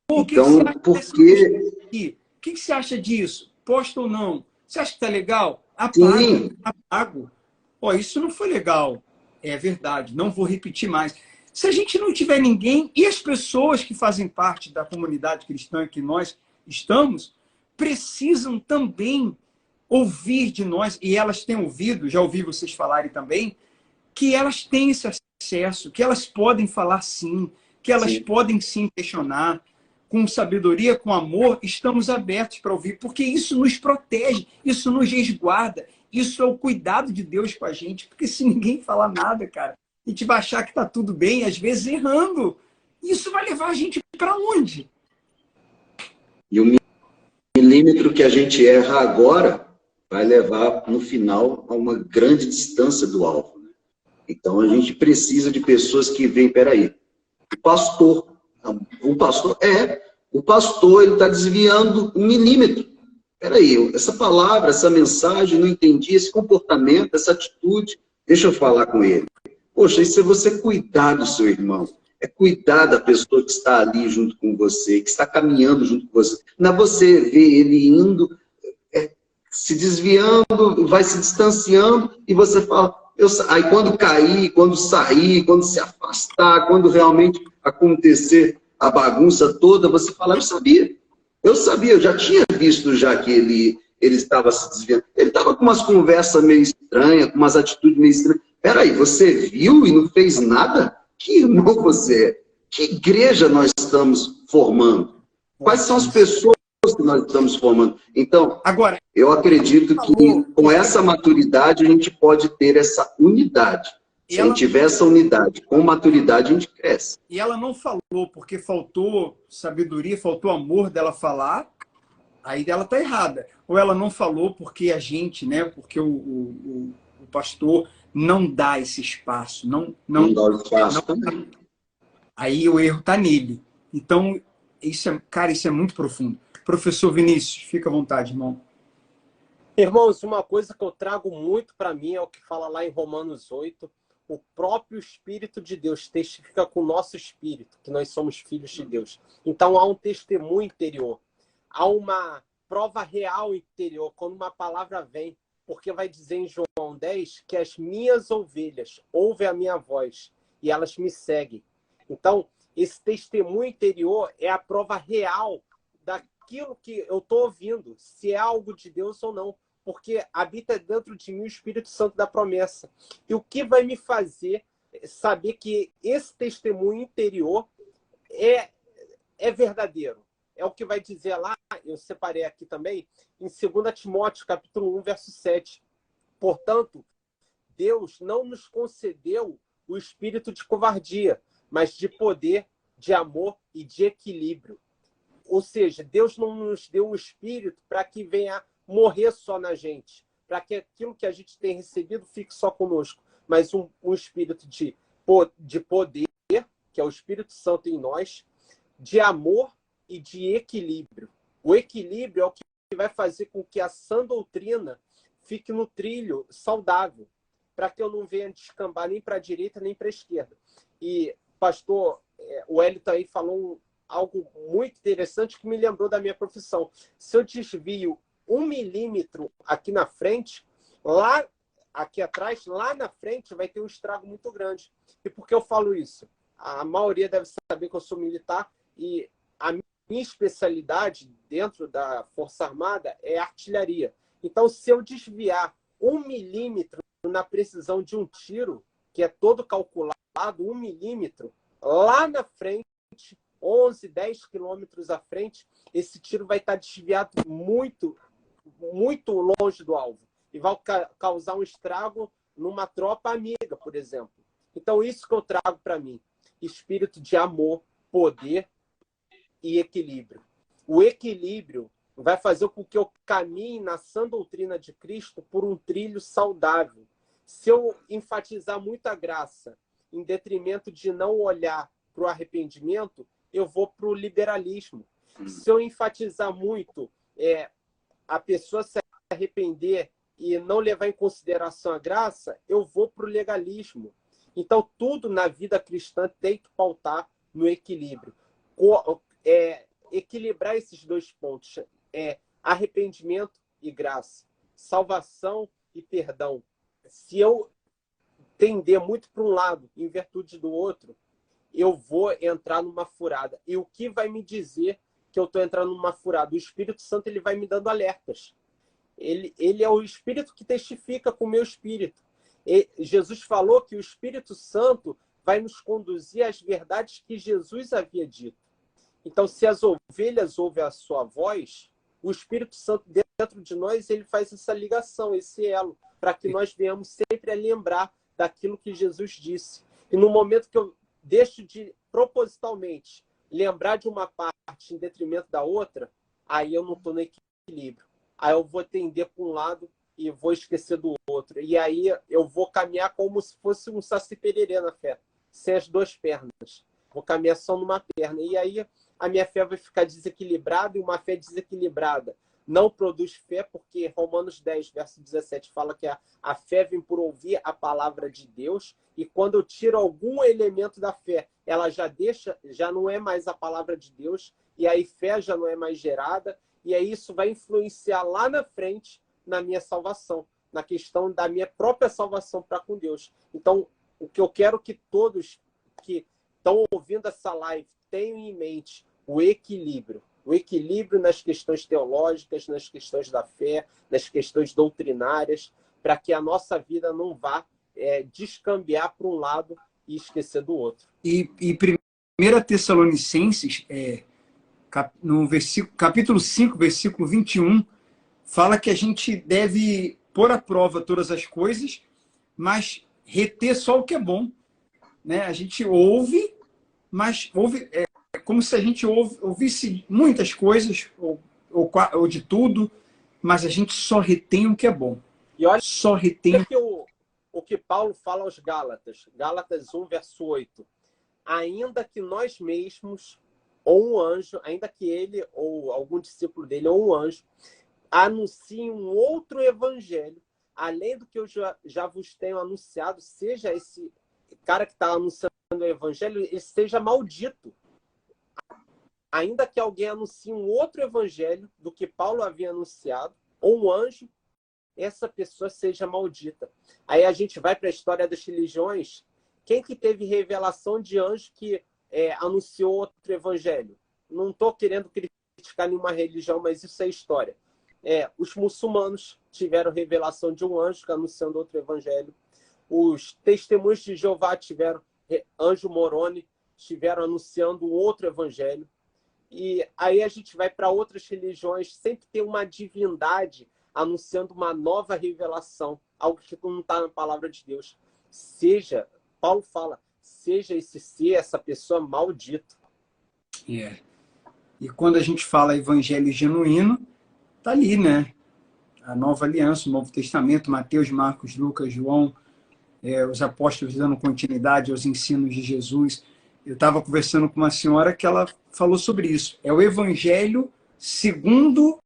Então, por que... O que você acha disso? Posta ou não? Você acha que tá legal? Apaga. Sim. Apago. Ó, isso não foi legal. É verdade, não vou repetir mais. Se a gente não tiver ninguém, e as pessoas que fazem parte da comunidade cristã que nós estamos, precisam também ouvir de nós, e elas têm ouvido, já ouvi vocês falarem também, que elas têm esse acesso, que elas podem falar sim, que elas podem sim questionar. Com sabedoria, com amor, estamos abertos para ouvir, porque isso nos protege, isso nos resguarda, isso é o cuidado de Deus com a gente, porque se ninguém falar nada, cara, a gente vai achar que está tudo bem, às vezes errando, isso vai levar a gente para onde? E o milímetro que a gente erra agora vai levar, no final, a uma grande distância do alvo. Né? Então, a gente precisa de pessoas que veem, peraí, o pastor ele está desviando 1 milímetro. Peraí, essa palavra, essa mensagem, não entendi, esse comportamento, essa atitude, deixa eu falar com ele. Poxa, isso é você cuidar do seu irmão, é cuidar da pessoa que está ali junto com você, que está caminhando junto com você. Não é você ver ele indo, se desviando, vai se distanciando, e você fala, aí quando cair, quando sair, quando se afastar, quando realmente acontecer a bagunça toda, você fala, eu sabia, eu já tinha visto já que ele estava se desviando. Ele estava com umas conversas meio estranhas, com umas atitudes meio estranhas. Peraí, você viu e não fez nada? Que irmão você é? Que igreja nós estamos formando? Quais são as pessoas que nós estamos formando? Então, agora, eu acredito que com essa maturidade a gente pode ter essa unidade. Se a gente tiver essa unidade, com maturidade a gente cresce. E ela não falou porque faltou sabedoria, faltou amor dela falar, aí ela está errada. Ou ela não falou porque a gente, né? Porque o pastor não dá esse espaço. Não dá o espaço também. Aí o erro está nele. Então, cara, isso é muito profundo. Professor Vinícius, fica à vontade, irmão. Irmãos, uma coisa que eu trago muito para mim é o que fala lá em Romanos 8. O próprio Espírito de Deus testifica com o nosso espírito que nós somos filhos de Deus. Então há um testemunho interior. Há uma prova real interior quando uma palavra vem. Porque vai dizer em João 10 que as minhas ovelhas ouvem a minha voz e elas me seguem. Então, esse testemunho interior é a prova real daquilo que eu estou ouvindo, se é algo de Deus ou não. Porque habita dentro de mim o Espírito Santo da promessa. E o que vai me fazer saber que esse testemunho interior é verdadeiro? É o que vai dizer lá, eu separei aqui também, em 2 Timóteo, capítulo 1, verso 7. Portanto, Deus não nos concedeu o espírito de covardia, mas de poder, de amor e de equilíbrio. Ou seja, Deus não nos deu um espírito para que venha morrer só na gente, para que aquilo que a gente tem recebido fique só conosco, mas um espírito de poder, que é o Espírito Santo em nós, de amor e de equilíbrio. O equilíbrio é o que vai fazer com que a sã doutrina fique no trilho saudável, para que eu não venha descambar nem para a direita nem para a esquerda. E, pastor, o Hélio aí falou algo muito interessante que me lembrou da minha profissão. Se eu desvio 1 milímetro aqui na frente, aqui atrás, lá na frente, vai ter um estrago muito grande. E por que eu falo isso? A maioria deve saber que eu sou militar e a minha especialidade dentro da Força Armada é artilharia. Então, se eu desviar 1 milímetro na precisão de um tiro, que é todo calculado, 1 milímetro, lá na frente, 11, 10 quilômetros à frente, esse tiro vai estar desviado muito longe do alvo e vai causar um estrago numa tropa amiga, por exemplo. Então, isso que eu trago para mim, espírito de amor, poder e equilíbrio. O equilíbrio vai fazer com que eu caminhe na sã doutrina de Cristo por um trilho saudável. Se eu enfatizar muito a graça em detrimento de não olhar para o arrependimento, eu vou para o liberalismo. Se eu enfatizar muito a pessoa se arrepender e não levar em consideração a graça, eu vou para o legalismo. Então, tudo na vida cristã tem que pautar no equilíbrio. Equilibrar esses dois pontos, arrependimento e graça, salvação e perdão. Se eu tender muito para um lado, em virtude do outro, eu vou entrar numa furada. E o que vai me dizer que eu estou entrando numa furada? O Espírito Santo ele vai me dando alertas. Ele é o Espírito que testifica com o meu espírito. Jesus falou que o Espírito Santo vai nos conduzir às verdades que Jesus havia dito. Então, se as ovelhas ouvem a sua voz, o Espírito Santo dentro de nós, ele faz essa ligação, esse elo, para que nós venhamos sempre a lembrar daquilo que Jesus disse. E no momento que eu deixo de, propositalmente, lembrar de uma parte em detrimento da outra, aí eu não estou no equilíbrio. Aí eu vou tender para um lado e vou esquecer do outro. E aí eu vou caminhar como se fosse um saci pererê na fé, sem as duas pernas. Vou caminhar só numa perna. E aí a minha fé vai ficar desequilibrada, e uma fé desequilibrada não produz fé, porque Romanos 10, verso 17, fala que a fé vem por ouvir a palavra de Deus, e quando eu tiro algum elemento da fé, ela já não é mais a palavra de Deus, e aí fé já não é mais gerada, e aí isso vai influenciar lá na frente na minha salvação, na questão da minha própria salvação para com Deus. Então, o que eu quero que todos que estão ouvindo essa live tenham em mente o equilíbrio nas questões teológicas, nas questões da fé, nas questões doutrinárias, para que a nossa vida não vá descambiar para um lado e esquecer do outro. E 1 Tessalonicenses, no capítulo 5, versículo 21, fala que a gente deve pôr à prova todas as coisas, mas reter só o que é bom. Né? A gente ouve, mas ouve... como se a gente ouvisse muitas coisas, ou de tudo, mas a gente só retém o que é bom. E olha só retém o que Paulo fala aos Gálatas. Gálatas 1, verso 8. Ainda que nós mesmos, ou um anjo, ainda que ele, ou algum discípulo dele, ou um anjo, anuncie um outro evangelho, além do que eu já vos tenho anunciado, seja esse cara que está anunciando o evangelho, ele seja maldito. Ainda que alguém anuncie um outro evangelho do que Paulo havia anunciado, ou um anjo, essa pessoa seja maldita. Aí a gente vai para a história das religiões. Quem que teve revelação de anjo que anunciou outro evangelho? Não estou querendo criticar nenhuma religião, mas isso é história. Os muçulmanos tiveram revelação de um anjo que anunciando outro evangelho. Os testemunhos de Jeová tiveram, anjo Moroni, estiveram anunciando um outro evangelho. E aí a gente vai para outras religiões, sempre tem uma divindade anunciando uma nova revelação, algo que não está na palavra de Deus. Paulo fala, seja esse ser, essa pessoa maldito. E quando a gente fala evangelho genuíno, tá ali, né? A nova aliança, o Novo Testamento, Mateus, Marcos, Lucas, João, os apóstolos dando continuidade aos ensinos de Jesus. Eu estava conversando com uma senhora que ela falou sobre isso. É o Evangelho segundo...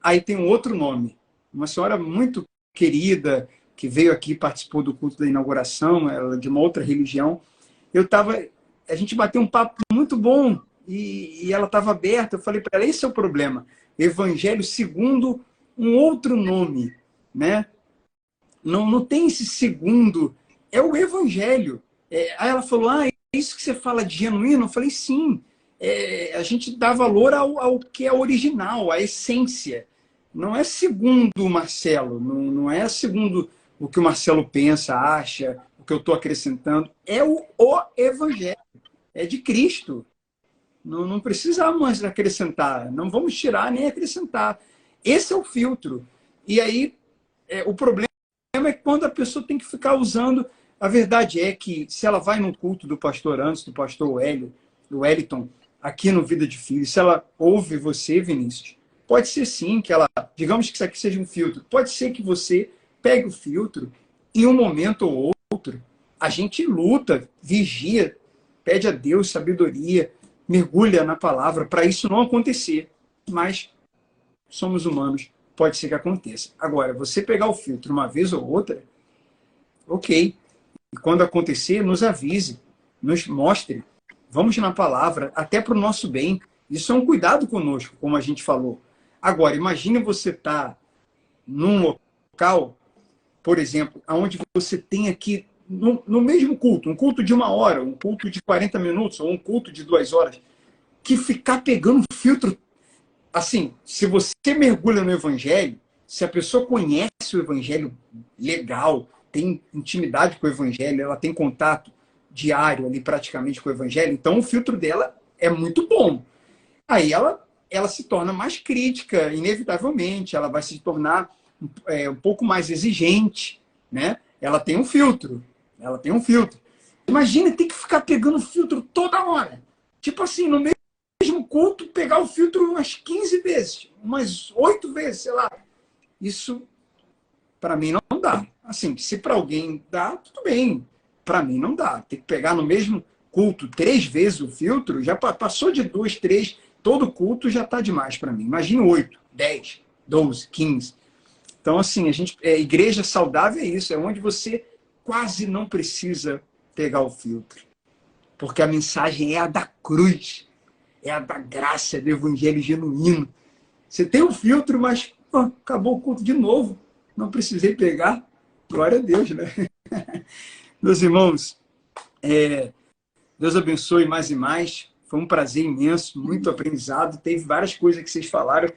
Aí tem um outro nome. Uma senhora muito querida, que veio aqui, participou do culto da inauguração, ela é de uma outra religião. A gente bateu um papo muito bom e ela estava aberta. Eu falei para ela, esse é o problema. Evangelho segundo um outro nome. Né? Não tem esse segundo. É o Evangelho. Aí ela falou, isso que você fala de genuíno? Eu falei, sim. A gente dá valor ao que é original, à essência. Não é segundo o Marcelo, não é segundo o que o Marcelo pensa, acha, o que eu estou acrescentando. É o Evangelho, é de Cristo. Não precisamos acrescentar, não vamos tirar nem acrescentar. Esse é o filtro. E aí, o problema é quando a pessoa tem que ficar usando... A verdade é que, se ela vai no culto do pastor Anderson, do pastor Wellington, aqui no Vida de Filho, se ela ouve você, Vinícius, Pode ser sim que ela, digamos que isso aqui seja um filtro, pode ser que você pegue o filtro em um momento ou outro, a gente luta, vigia, pede a Deus sabedoria, mergulha na palavra para isso não acontecer. Mas somos humanos, pode ser que aconteça. Agora, você pegar o filtro uma vez ou outra, ok. E quando acontecer, nos avise, nos mostre. Vamos na palavra, até para o nosso bem. Isso é um cuidado conosco, como a gente falou. Agora, imagine você estar num local, por exemplo, onde você tem aqui, no mesmo culto, um culto de 1 hora, um culto de 40 minutos, ou um culto de 2 horas, que ficar pegando filtro. Assim, se você mergulha no Evangelho, se a pessoa conhece o Evangelho legal, tem intimidade com o Evangelho, ela tem contato diário ali praticamente com o Evangelho, então o filtro dela é muito bom. Aí ela se torna mais crítica, inevitavelmente, ela vai se tornar um pouco mais exigente, né? Ela tem um filtro. Imagina, tem que ficar pegando filtro toda hora. Tipo assim, no mesmo culto, pegar o filtro umas 15 vezes, umas 8 vezes, sei lá. Isso, para mim, não dá. Assim, se para alguém dá, tudo bem. Para mim, não dá. Tem que pegar no mesmo culto 3 vezes o filtro, já passou de 2, 3, todo culto já está demais para mim. Imagina 8, 10, 12, 15. Então, assim, igreja saudável é isso, é onde você quase não precisa pegar o filtro. Porque a mensagem é a da cruz, é a da graça, é do evangelho genuíno. Você tem um filtro, mas acabou o culto de novo. Não precisei pegar. Glória a Deus, né? Meus irmãos, Deus abençoe mais e mais. Foi um prazer imenso, muito aprendizado. Teve várias coisas que vocês falaram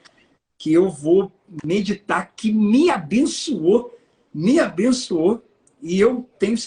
que eu vou meditar, que me abençoou. E eu tenho